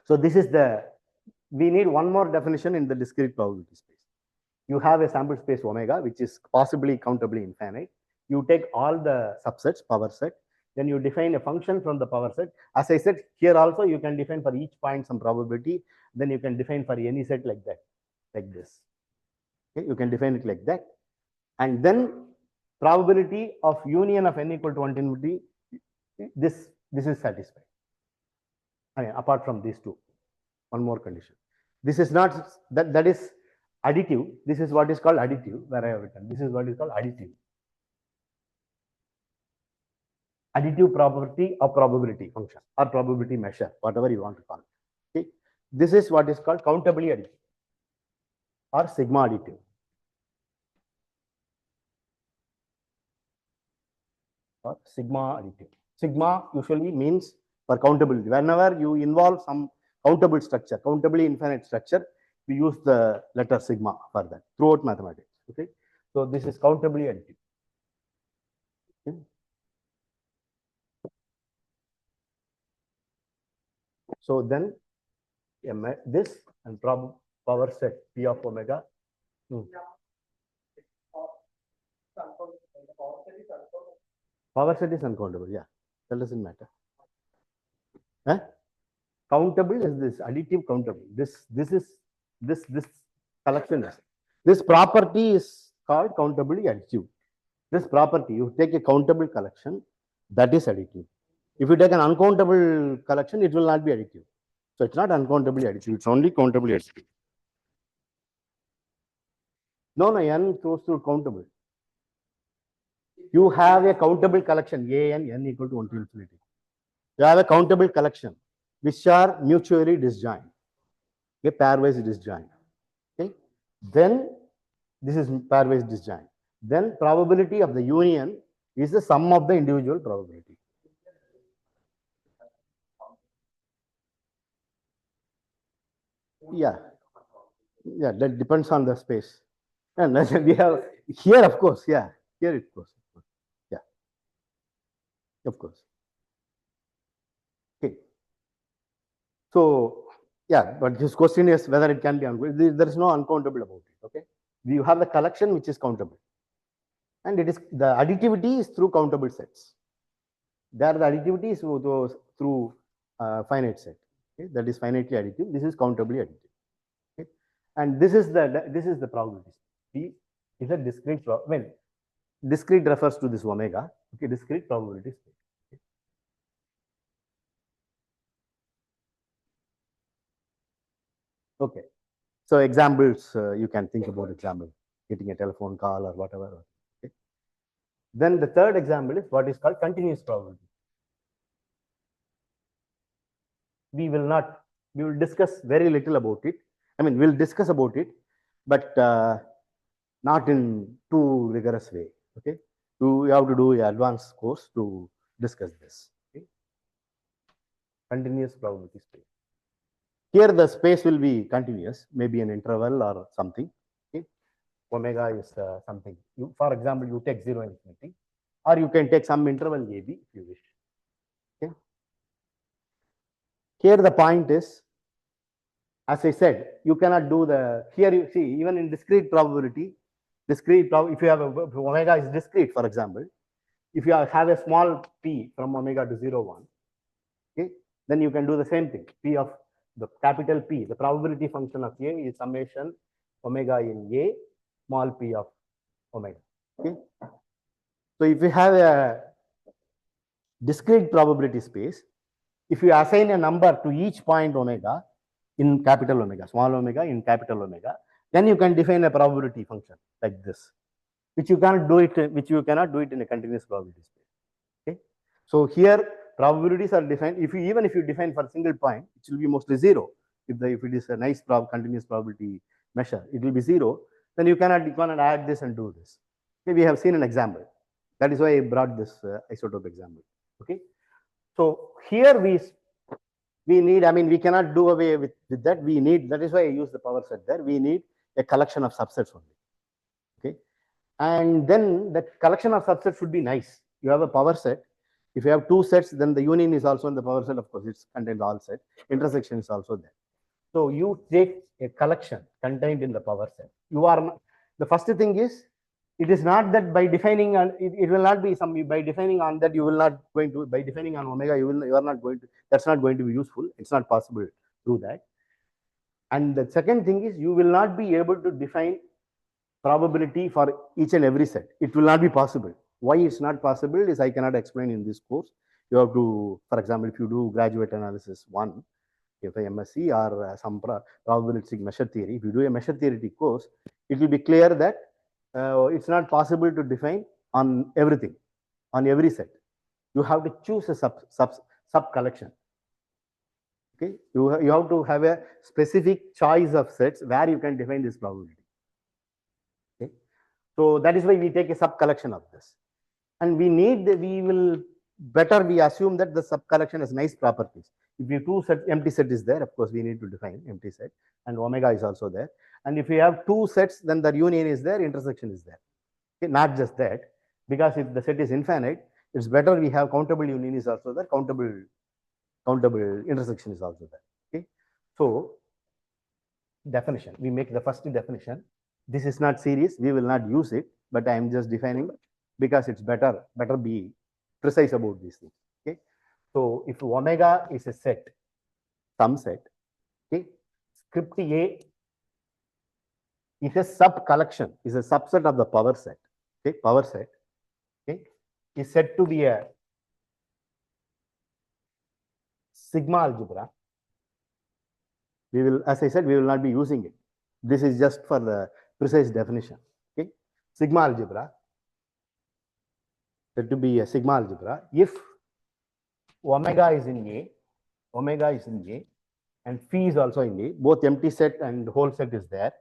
So this is we need one more definition in the discrete probability space. You have a sample space omega, which is possibly countably infinite. You take all the subsets, power set, then you define a function from the power set. As I said, here also you can define for each point some probability. Then you can define for any set like that, like this. Okay, you can define it like that. And then probability of union of n equal to 1 to infinity, this is satisfied. I mean, apart from these two, one more condition. This is not, that is additive. This is what is called additive, where I have written. This is what is called additive. Additive property of probability function or probability measure, whatever you want to call it. Okay, this is what is called countably additive or sigma additive. Or sigma additive. Sigma usually means for countability. Whenever you involve some countable structure, countably infinite structure, we use the letter sigma for that throughout mathematics. Okay, so this is countably additive. Okay. So then this and power set P of omega. Power set is uncountable. Yeah, that doesn't matter. Huh? Countable is this additive countable. This collection is. This property is called countably additive. This property, you take a countable collection, that is additive. If you take an uncountable collection, it will not be additive. So it's not uncountably additive, it's only countably additive. No, n goes to countable. You have a countable collection, n equal to 1 to infinity. You have a countable collection, which are mutually disjoint, okay, pairwise disjoint. Okay, then this is pairwise disjoint. Then probability of the union is the sum of the individual probability. Yeah, that depends on the space. And we have here, of course, yeah, here it goes. Yeah, of course. Okay. So, yeah, but this question is whether it can be uncountable. There is no uncountable about it. Okay, you have the collection which is countable, and it is the additivity is through countable sets. There the additivity is through finite set. Okay, that is finitely additive. This is countably additive. Okay, and this is the probability. P is a discrete. When discrete refers to this omega. Okay, discrete probability space. Okay, so examples, you can think about example, getting a telephone call or whatever. Okay. Then the third example is what is called continuous probability. We will discuss very little about it. I mean, we'll discuss about it, but not in too rigorous way. Okay, you have to do an advanced course to discuss this. Okay. Continuous probability space. Here the space will be continuous, maybe an interval or something. Okay. omega is something. For example, you take 0 infinity, or you can take some interval AB if you wish. Okay. Here the point is, as I said, you cannot do the, here you see, even in discrete probability, if you have if omega is discrete, for example, if you have a small p from omega to 0, 1, okay, then you can do the same thing. P of the capital P, the probability function of A is summation omega in A, small p of omega. Okay. So if you have a discrete probability space, if you assign a number to each point omega in capital omega, small omega in capital omega, then you can define a probability function like this, which you cannot do it in a continuous probability space. Okay. So here probabilities are defined. Even if you define for a single point, it will be mostly 0. If it is a nice continuous probability measure, it will be 0. Then you cannot add this and do this. Okay, we have seen an example. That is why I brought this isotope example. Okay. So here we need, I mean, we cannot do away with that. We need, that is why I use the power set there. We need a collection of subsets only. Okay. And then that collection of subsets should be nice. You have a power set. If you have two sets, then the union is also in the power set. Of course, it contains all sets. Intersection is also there. So you take a collection contained in the power set. The first thing is, it is not that by defining on it will not be by defining on that you will not going to, by defining on omega you are not going to, that's not going to be useful. It's not possible to do that. And the second thing is, you will not be able to define probability for each and every set. It will not be possible. Why it's not possible is I cannot explain in this course. You have to, for example, if you do graduate analysis 1, if a MSc or some probabilistic measure theory, if you do a measure theoretic course, it will be clear that it's not possible to define on everything, on every set. You have to choose a sub collection. Okay, you have to have a specific choice of sets where you can define this probability. Okay, so that is why we take a sub collection of this, and we assume that the sub collection has nice properties. If you empty set is there, of course we need to define empty set, and omega is also there. And if you have two sets, then the union is there, intersection is there. Okay, not just that, because if the set is infinite, it's better we have countable union is also there, countable intersection is also there. Okay, so definition, we make the first definition. This is not serious, we will not use it, but I am just defining because it's better be precise about these things. Okay, so if omega is a set, some set, okay, script A is a sub collection, is a subset of the power set. Okay, power set, okay, is said to be a sigma algebra. We will, as I said, we will not be using it. This is just for the precise definition. Okay, sigma algebra said to be a sigma algebra if omega is in A, and phi is also in A, both empty set and whole set is there,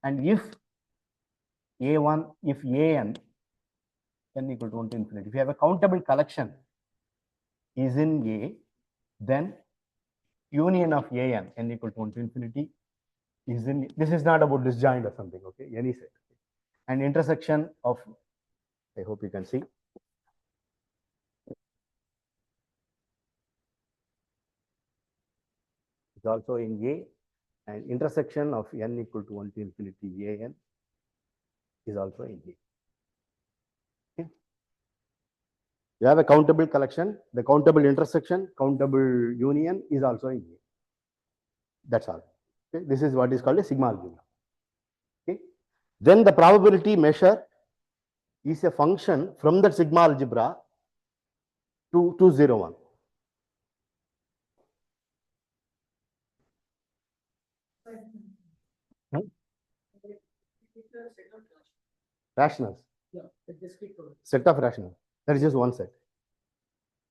and if A1, if An n equal to 1 to infinity, if you have a countable collection is in A, then union of An n equal to 1 to infinity is in, this is not about disjoint or something, okay, any set, and intersection of, I hope you can see, is also in A, and intersection of n equal to 1 to infinity An is also in A. Okay. You have a countable collection, the countable intersection, countable union is also in A. That's all. Okay. This is what is called a sigma algebra. Okay. Then the probability measure is a function from the sigma algebra to 201. Rationals. Yeah, the discrete probability. Set of rationals. That is just one set.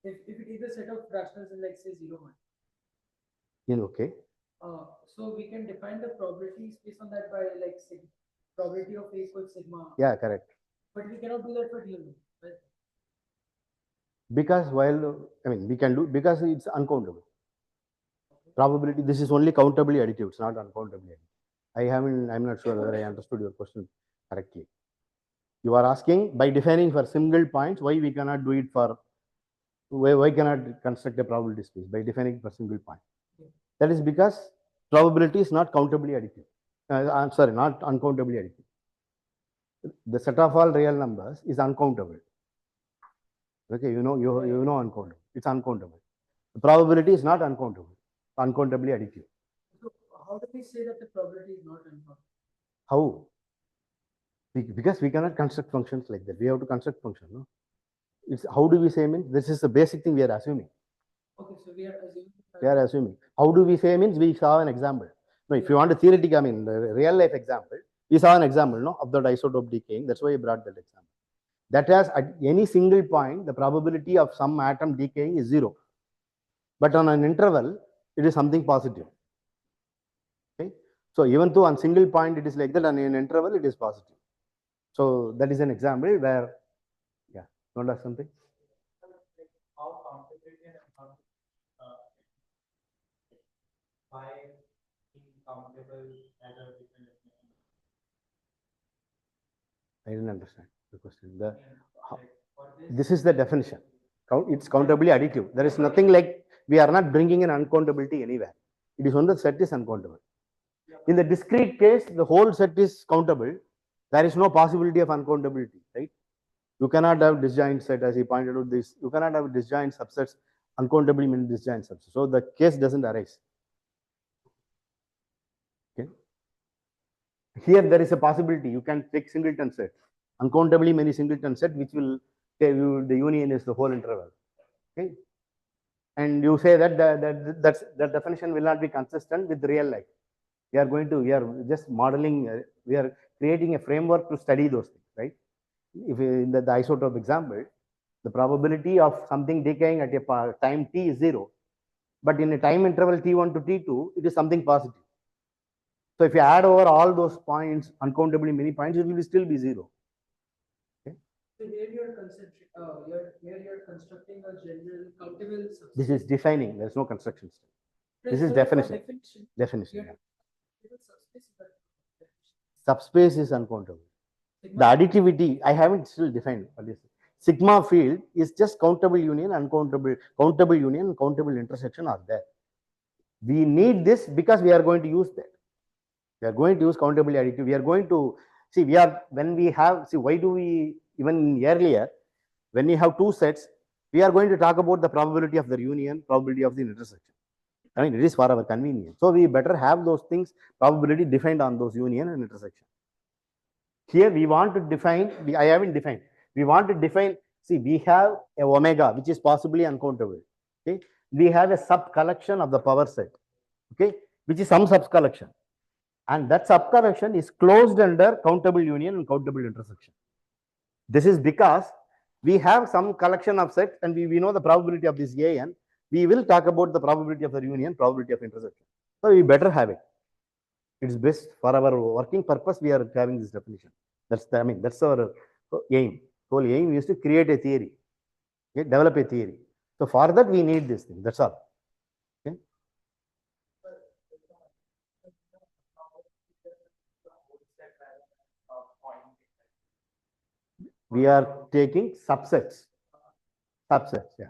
If it is a set of rationals in, like, say 0, 1. In okay. So we can define the probabilities based on that by, like, probability of A equals sigma. Yeah, correct. But we cannot do that for real, right? Because we can do, because it's uncountable. Probability, this is only countably additive, it's not uncountably additive. I'm not sure whether I understood your question correctly. You are asking by defining for single points, why we cannot do it for, why cannot construct a probability space by defining for single point? That is because probability is not countably additive. I'm sorry, not uncountably additive. The set of all real numbers is uncountable. Okay, you know uncountable. It's uncountable. The probability is not uncountable, uncountably additive. So how do we say that the probability is not uncountable? How? Because we cannot construct functions like that. We have to construct function. No? It's how do we say? Means this is the basic thing we are assuming. Okay, so we are assuming. We are assuming. How do we say? Means we saw an example. No, if you want a theoretical, I mean, the real life example, we saw an example, no, of that isotope decaying. That's why I brought that example. That has at any single point, the probability of some atom decaying is 0. But on an interval, it is something positive. Okay. So even though on single point it is like that, on an interval it is positive. So that is an example where, yeah, don't ask something. How complicated and how why incountable as a different definition? I didn't understand the question. The, Like for this is the definition. It's countably additive. There is nothing like, we are not bringing an uncountability anywhere. It is only the set is uncountable. In the discrete case, the whole set is countable. There is no possibility of uncountability, right? You cannot have disjoint set, as he pointed out this. You cannot have disjoint subsets, uncountably many disjoint subsets. So the case doesn't arise. Okay. Here there is a possibility. You can take singleton set, uncountably many singleton set, which will tell you the union is the whole interval. Okay. And you say that that definition will not be consistent with real life. We are just modeling, we are creating a framework to study those things, right? If in the isotope example, the probability of something decaying at a time t is 0, but in a time interval t1 to t2, it is something positive. So if you add over all those points, uncountably many points, it will still be 0. So here you're constructing a general countable subset. This is defining. There's no construction step. This is definition. Definition. Yeah. Subspace is uncountable. The additivity, I haven't still defined what is sigma field is just countable union, countable union, and countable intersection are there. We need this because we are going to use that. We are going to use countably additive. We are going to see, when we have, why do we, even earlier, when we have two sets, we are going to talk about the probability of the union, probability of the intersection. I mean, it is for our convenience. So we better have those things, probability defined on those union and intersection. Here we want to define, I haven't defined. We want to define, we have a omega, which is possibly uncountable. Okay. We have a sub collection of the power set, okay, which is some sub collection. And that sub collection is closed under countable union and countable intersection. This is because we have some collection of sets and we know the probability of this AN. We will talk about the probability of the union, probability of intersection. So we better have it. It's best for our working purpose. We are having this definition. That's our aim. Whole aim is to create a theory, okay, develop a theory. So for that we need this thing. That's all. Okay. We are taking subsets. Yeah.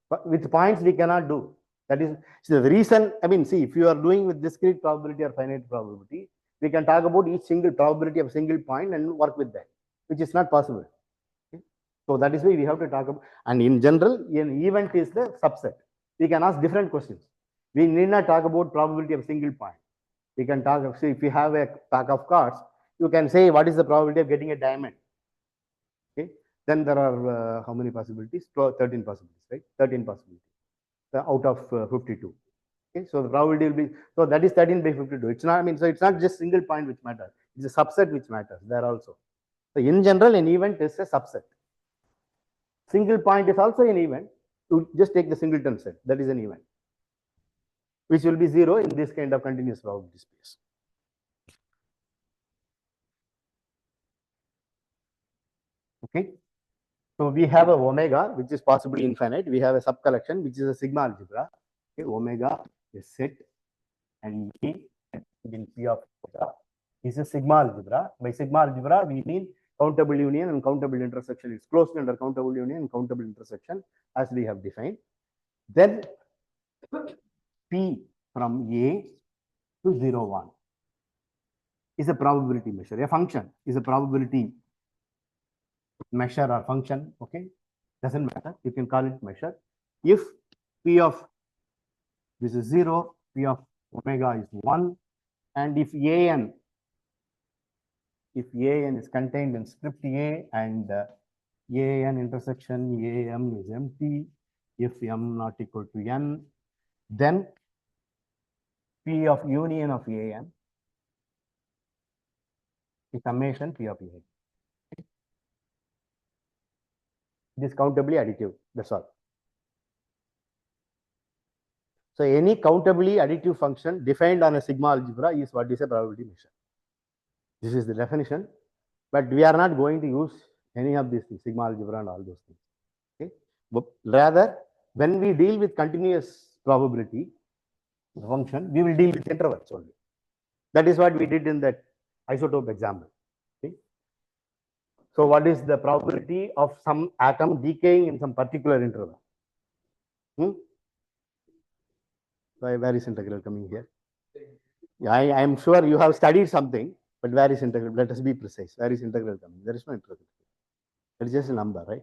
But with points we cannot do. That is the reason. I mean, if you are doing with discrete probability or finite probability, we can talk about each single probability of a single point and work with that, which is not possible. Okay? So that is why we have to talk about. And in general, an event is the subset. We can ask different questions. We need not talk about probability of a single point. We can talk of, if you have a pack of cards, you can say what is the probability of getting a diamond. Okay. Then there are how many possibilities? 13 possibilities, right? 13 possibilities out of 52. Okay, so the probability will be, so that is 13 by 52. It's not, so it's not just single point which matters. It's a subset which matters there also. So in general, an event is a subset. Single point is also an event. You just take the singleton set. That is an event, which will be 0 in this kind of continuous probability space. Okay. So we have a omega, which is possibly infinite. We have a subcollection, which is a sigma algebra. Okay, omega is set and E in P of omega. is a sigma algebra. By sigma algebra, we mean countable union and countable intersection. It's closed under countable union and countable intersection as we have defined. Then P from A to 0, 1 is a probability measure. A function is a probability measure or function, okay? Doesn't matter. You can call it measure. If P of this is 0, P of omega is 1, and if an is contained in script A and an intersection am is empty, if m not equal to n, then P of union of an is summation P of a. It is countably additive. That's all. So any countably additive function defined on a sigma algebra is what is a probability measure. This is the definition, but we are not going to use any of these things, sigma algebra and all those things. Okay. But rather, when we deal with continuous probability function, we will deal with intervals only. That is what we did in that isotope example. Okay. So what is the probability of some atom decaying in some particular interval? Where is integral coming here? Yeah, I am sure you have studied something, but where is integral? Let us be precise. Where is integral coming? There is no integral. It is just a number, right?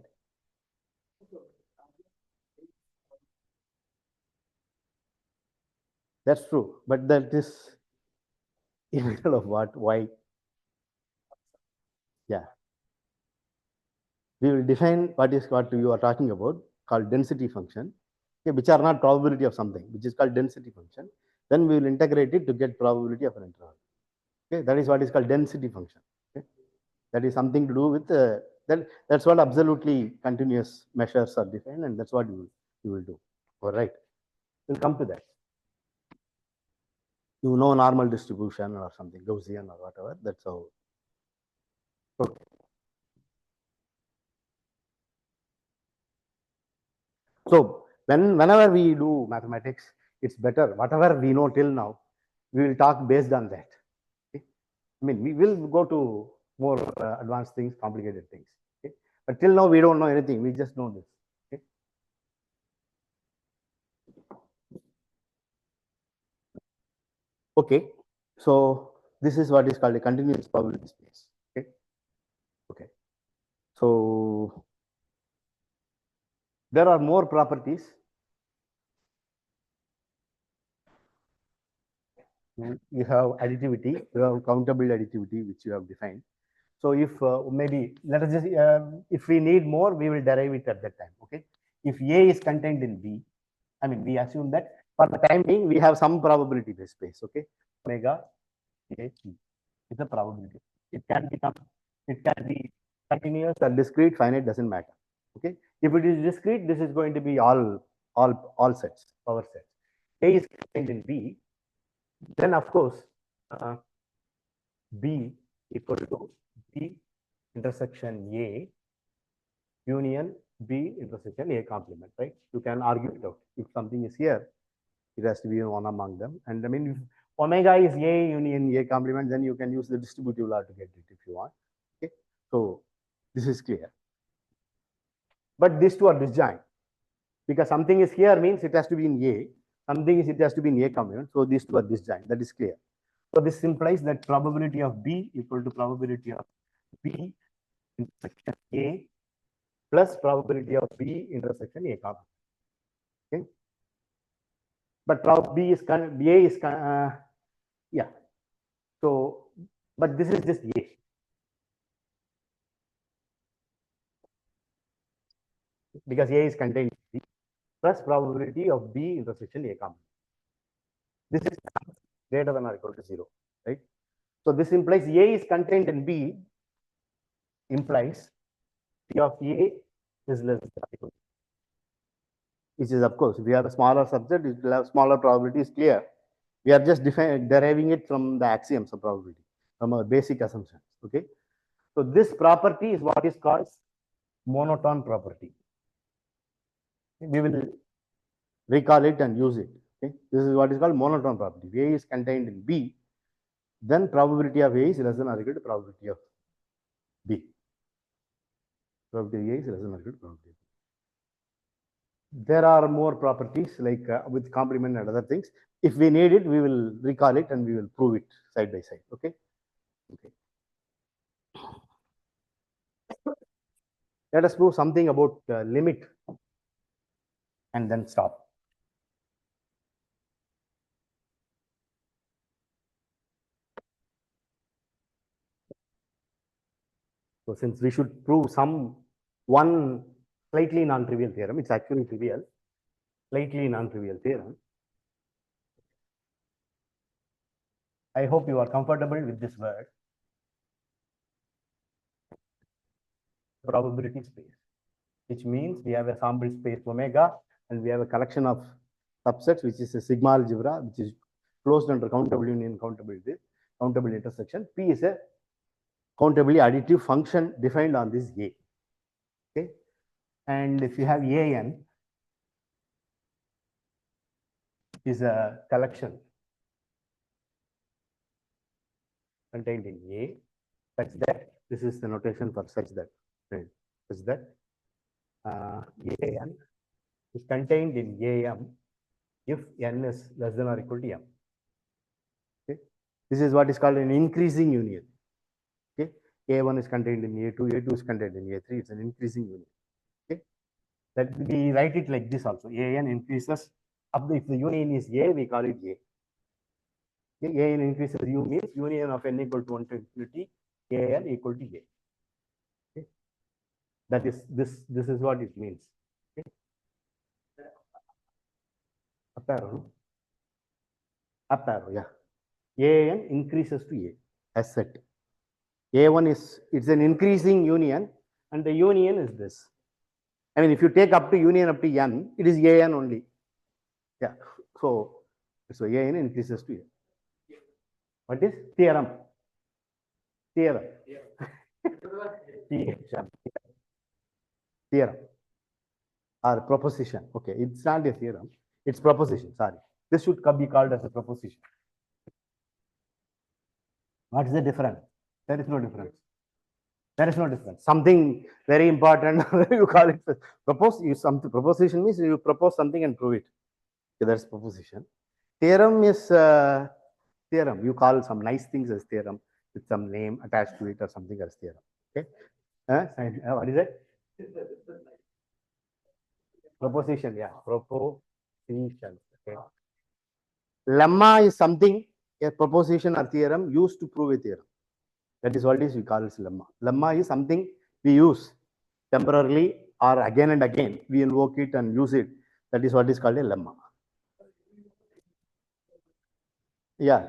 That's true, but that is integral of what? Why? Yeah. We will define what you are talking about, called density function, okay, which are not probability of something, which is called density function. Then we will integrate it to get probability of an interval. Okay, that is what is called density function. Okay, that is something to do with that's what absolutely continuous measures are defined, and that's what you will do. All right, we'll come to that. You know normal distribution or something, Gaussian or whatever. That's how. Okay. So whenever we do mathematics, it's better. Whatever we know till now, we will talk based on that. Okay? I mean, we will go to more advanced things, complicated things. Okay? But till now, we don't know anything. We just know this. Okay? Okay. So this is what is called a continuous probability space. Okay. Okay. So there are more properties. You have additivity, you have countable additivity, which you have defined. So if maybe let us just if we need more, we will derive it at that time. Okay. If A is contained in B, I mean we assume that for the time being we have some probability based space. Okay. Omega A P is a probability. It can be continuous or discrete, finite, doesn't matter. Okay. If it is discrete, this is going to be all sets, power sets. A is contained in B, then of course B equal to B intersection A union B intersection A complement, right? You can argue it out. If something is here, it has to be one among them. And I mean, if omega is A union A complement, then you can use the distributive law to get it if you want. Okay, so this is clear. But these two are disjoint because something is here means it has to be in A, something is it has to be in A complement. So these two are disjoint. That is clear. So this implies that probability of B equal to probability of B intersection A plus probability of B intersection A complement. Okay. But B is A is yeah. So, but this is just A. Because A is contained in B plus probability of B intersection A complement. This is greater than or equal to 0, right? So this implies A is contained in B implies P of A is less than or equal to, which is of course, if we have a smaller subset, it will have smaller probability, is clear. We are just deriving it from the axioms of probability, from our basic assumptions. Okay. So this property is what is called monotone property. We will recall it and use it. Okay. This is what is called monotone property. If A is contained in B, then probability of A is less than or equal to probability of B. Probability A is less than or equal to probability of B. There are more properties like with complement and other things. If we need it, we will recall it and we will prove it side by side. Okay. Okay. Let us prove something about limit and then stop. So since we should prove one slightly non-trivial theorem, it's actually trivial, slightly non-trivial theorem. I hope you are comfortable with this word, probability space, which means we have a sample space omega and we have a collection of subsets, which is a sigma algebra, which is closed under countable union, countable intersection. P is a countably additive function defined on this A. Okay. And if you have AN is a collection contained in A such that this is the notation for such that AN is contained in AM if N is less than or equal to M. Okay. This is what is called an increasing union. Okay. A1 is contained in A2, A2 is contained in A3. It's an increasing union. Okay. That we write it like this also. AN increases up if the union is A, we call it A. Okay. AN increases U means union of N equal to 1 to infinity, AN equal to A. Okay. That is this is what it means. Okay. Up arrow. Up arrow, yeah. AN increases to A as set. A1 is it's an increasing union, and the union is this. I mean, if you take up to union up to N, it is AN only. Yeah. So AN increases to A. What is theorem? Theorem. Theorem or proposition. Okay, it's not a theorem. It's proposition. Sorry, this should be called as a proposition. What is the difference? There is no difference. There is no difference. Something very important. You call it propose. You something proposition means you propose something and prove it. Okay, that's proposition. Theorem is theorem. You call some nice things as theorem with some name attached to it or something as theorem. Okay. What is it? Proposition. Yeah. Proposition. Okay. Lemma is something, a proposition or theorem used to prove a theorem. That is what it is we call as lemma. Lemma is something we use temporarily or again and again. We invoke it and use it. That is what is called a lemma. Yeah.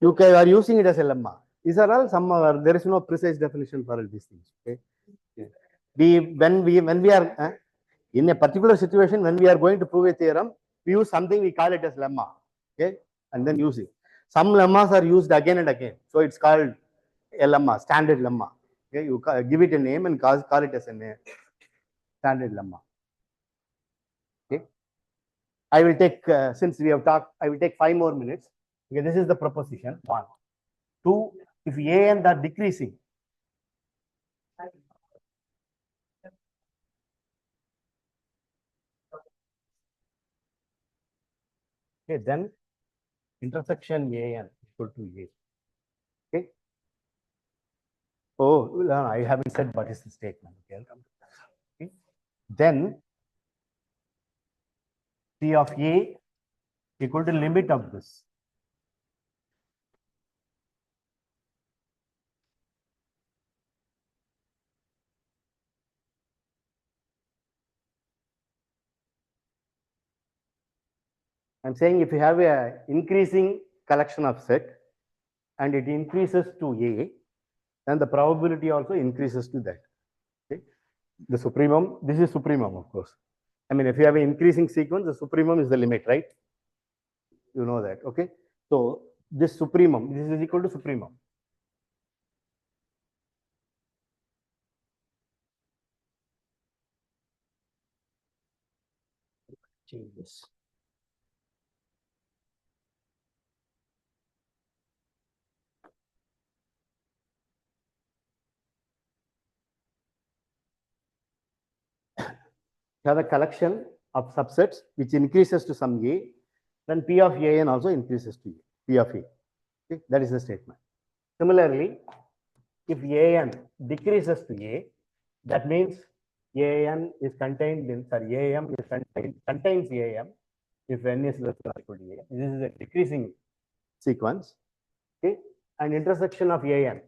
You are using it as a lemma. These are all some, there is no precise definition for all these things. Okay. When we are in a particular situation, when we are going to prove a theorem, we use something, we call it as lemma. Okay. And then use it. Some lemmas are used again and again. So it's called a lemma, standard lemma. Okay. You give it a name and call it as a name. Standard lemma. Okay. I will take, since we have talked, I will take 5 more minutes. Okay. This is the proposition. 1. 2. If A and are decreasing, okay, then intersection AN equal to A. Okay. Oh, no, I haven't said what is the statement. Okay, I'll come to that. Okay. Then P of A equal to limit of this. I'm saying if you have a increasing collection of set and it increases to A, then the probability also increases to that. Okay. The supremum, this is supremum, of course. I mean, if you have an increasing sequence, the supremum is the limit, right? You know that. Okay. So this supremum, this is equal to supremum. Change this. have a collection of subsets which increases to some A, then P of AN also increases to A, P of A. Okay? That is the statement. Similarly, if AN decreases to A, that means AN is contained in, AM is contains AM if N is less than or equal to A. This is a decreasing sequence. Okay, and intersection of AN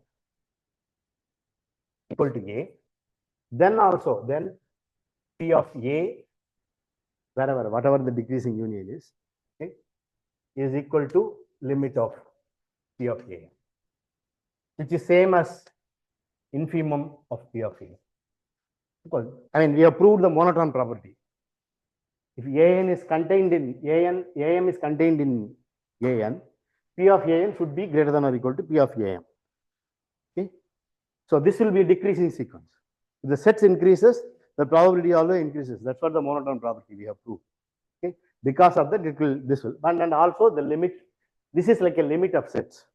equal to A, then also P of A, wherever, whatever the decreasing union is, okay, is equal to limit of P of A, which is same as infimum of P of A. Because, I mean, we have proved the monotone property. If AN is contained in AM is contained in AN, P of AN should be greater than or equal to P of AM. Okay, so this will be a decreasing sequence. If the sets increases, the probability also increases. That's what the monotone property we have proved. Okay, because of that, this will, and also the limit. This is like a limit of sets.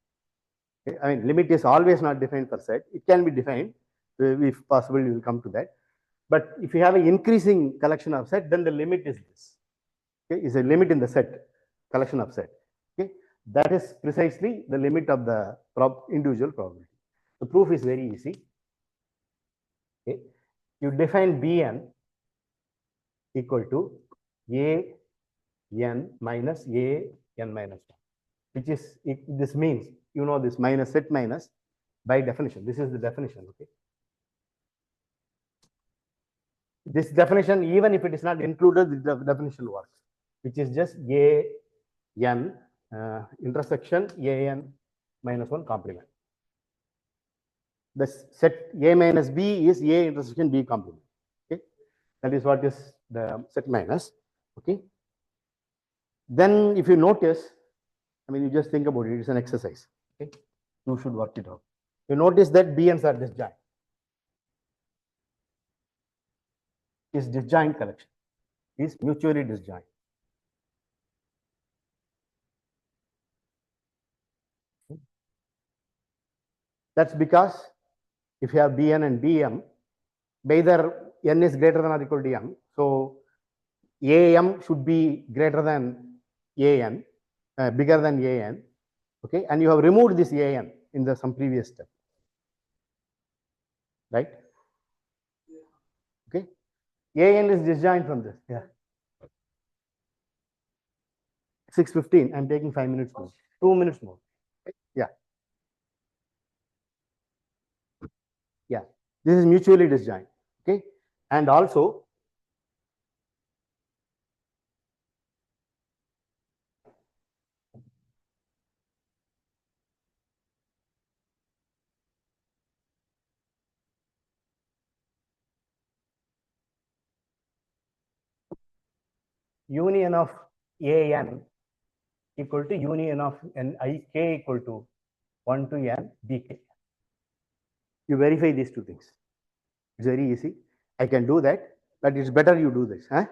Okay? I mean, limit is always not defined for set. It can be defined. If possible, we will come to that. But if you have an increasing collection of set, then the limit is this. Okay, is a limit in the set collection of set. Okay, that is precisely the limit of the individual probability. The proof is very easy. Okay, you define Bn equal to AN minus AN minus 1, which is, this means, you know, this minus set minus by definition. This is the definition. Okay. This definition, even if it is not included, the definition works, which is just AN intersection AN minus 1 complement. The set A minus B is A intersection B complement. Okay, that is what is the set minus. Okay, then if you notice, I mean, you just think about it, it's an exercise. Okay, you should work it out. You notice that BNs are disjoint. Is disjoint collection, is mutually disjoint. That's because if you have Bn and Bm, either n is greater than or equal to m, so Am should be greater than An, bigger than An. Okay, and you have removed this An in some previous step, right? Okay, An is disjoint from this. Yeah. 6:15. I'm taking 5 minutes more. 2 minutes more. Yeah. Yeah. This is mutually disjoint. Okay. And also, union of An equal to union of Ni k equal to 1 to n bk. You verify these two things. It's very easy. I can do that, but it's better you do this. Huh?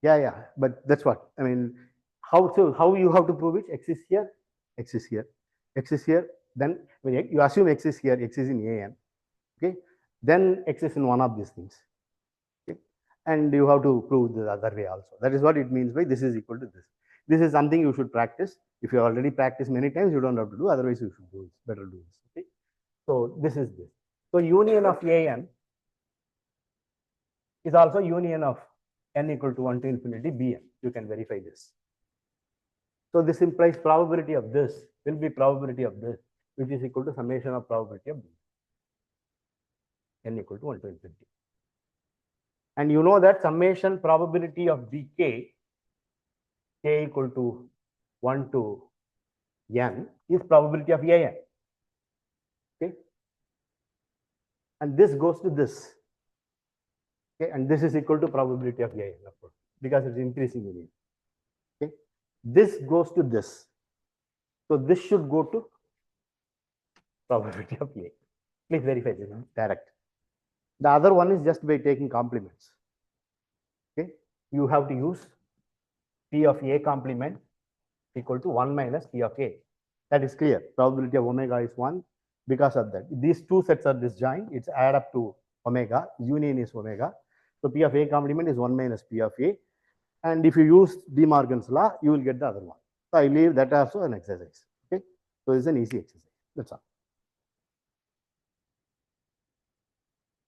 Yeah. But that's what I mean. How you have to prove it? X is here, X is here, X is here. Then when you assume X is here, X is in An. Okay. Then X is in one of these things. Okay. And you have to prove the other way also. That is what it means by this is equal to this. This is something you should practice. If you already practiced many times, you don't have to do. Otherwise, you should do it. Better do this. Okay. So this is this. So union of An is also union of n equal to 1 to infinity Bn. You can verify this. So this implies probability of this will be probability of this, which is equal to summation of probability of B, n equal to 1 to infinity. And you know that summation probability of Bk, k equal to 1 to n, is probability of An. Okay. And this goes to this. Okay. And this is equal to probability of An, of course, because it's increasing union. Okay. This goes to this. So this should go to probability of A. Please verify this, direct. The other one is just by taking complements. Okay, you have to use P of A complement equal to 1 minus P of A. That is clear. Probability of omega is 1 because of that. These two sets are disjoint. It's add up to omega. Union is omega. So P of A complement is 1 minus P of A. And if you use De Morgan's law, you will get the other one. So I leave that also an exercise. Okay. So it's an easy exercise. That's all.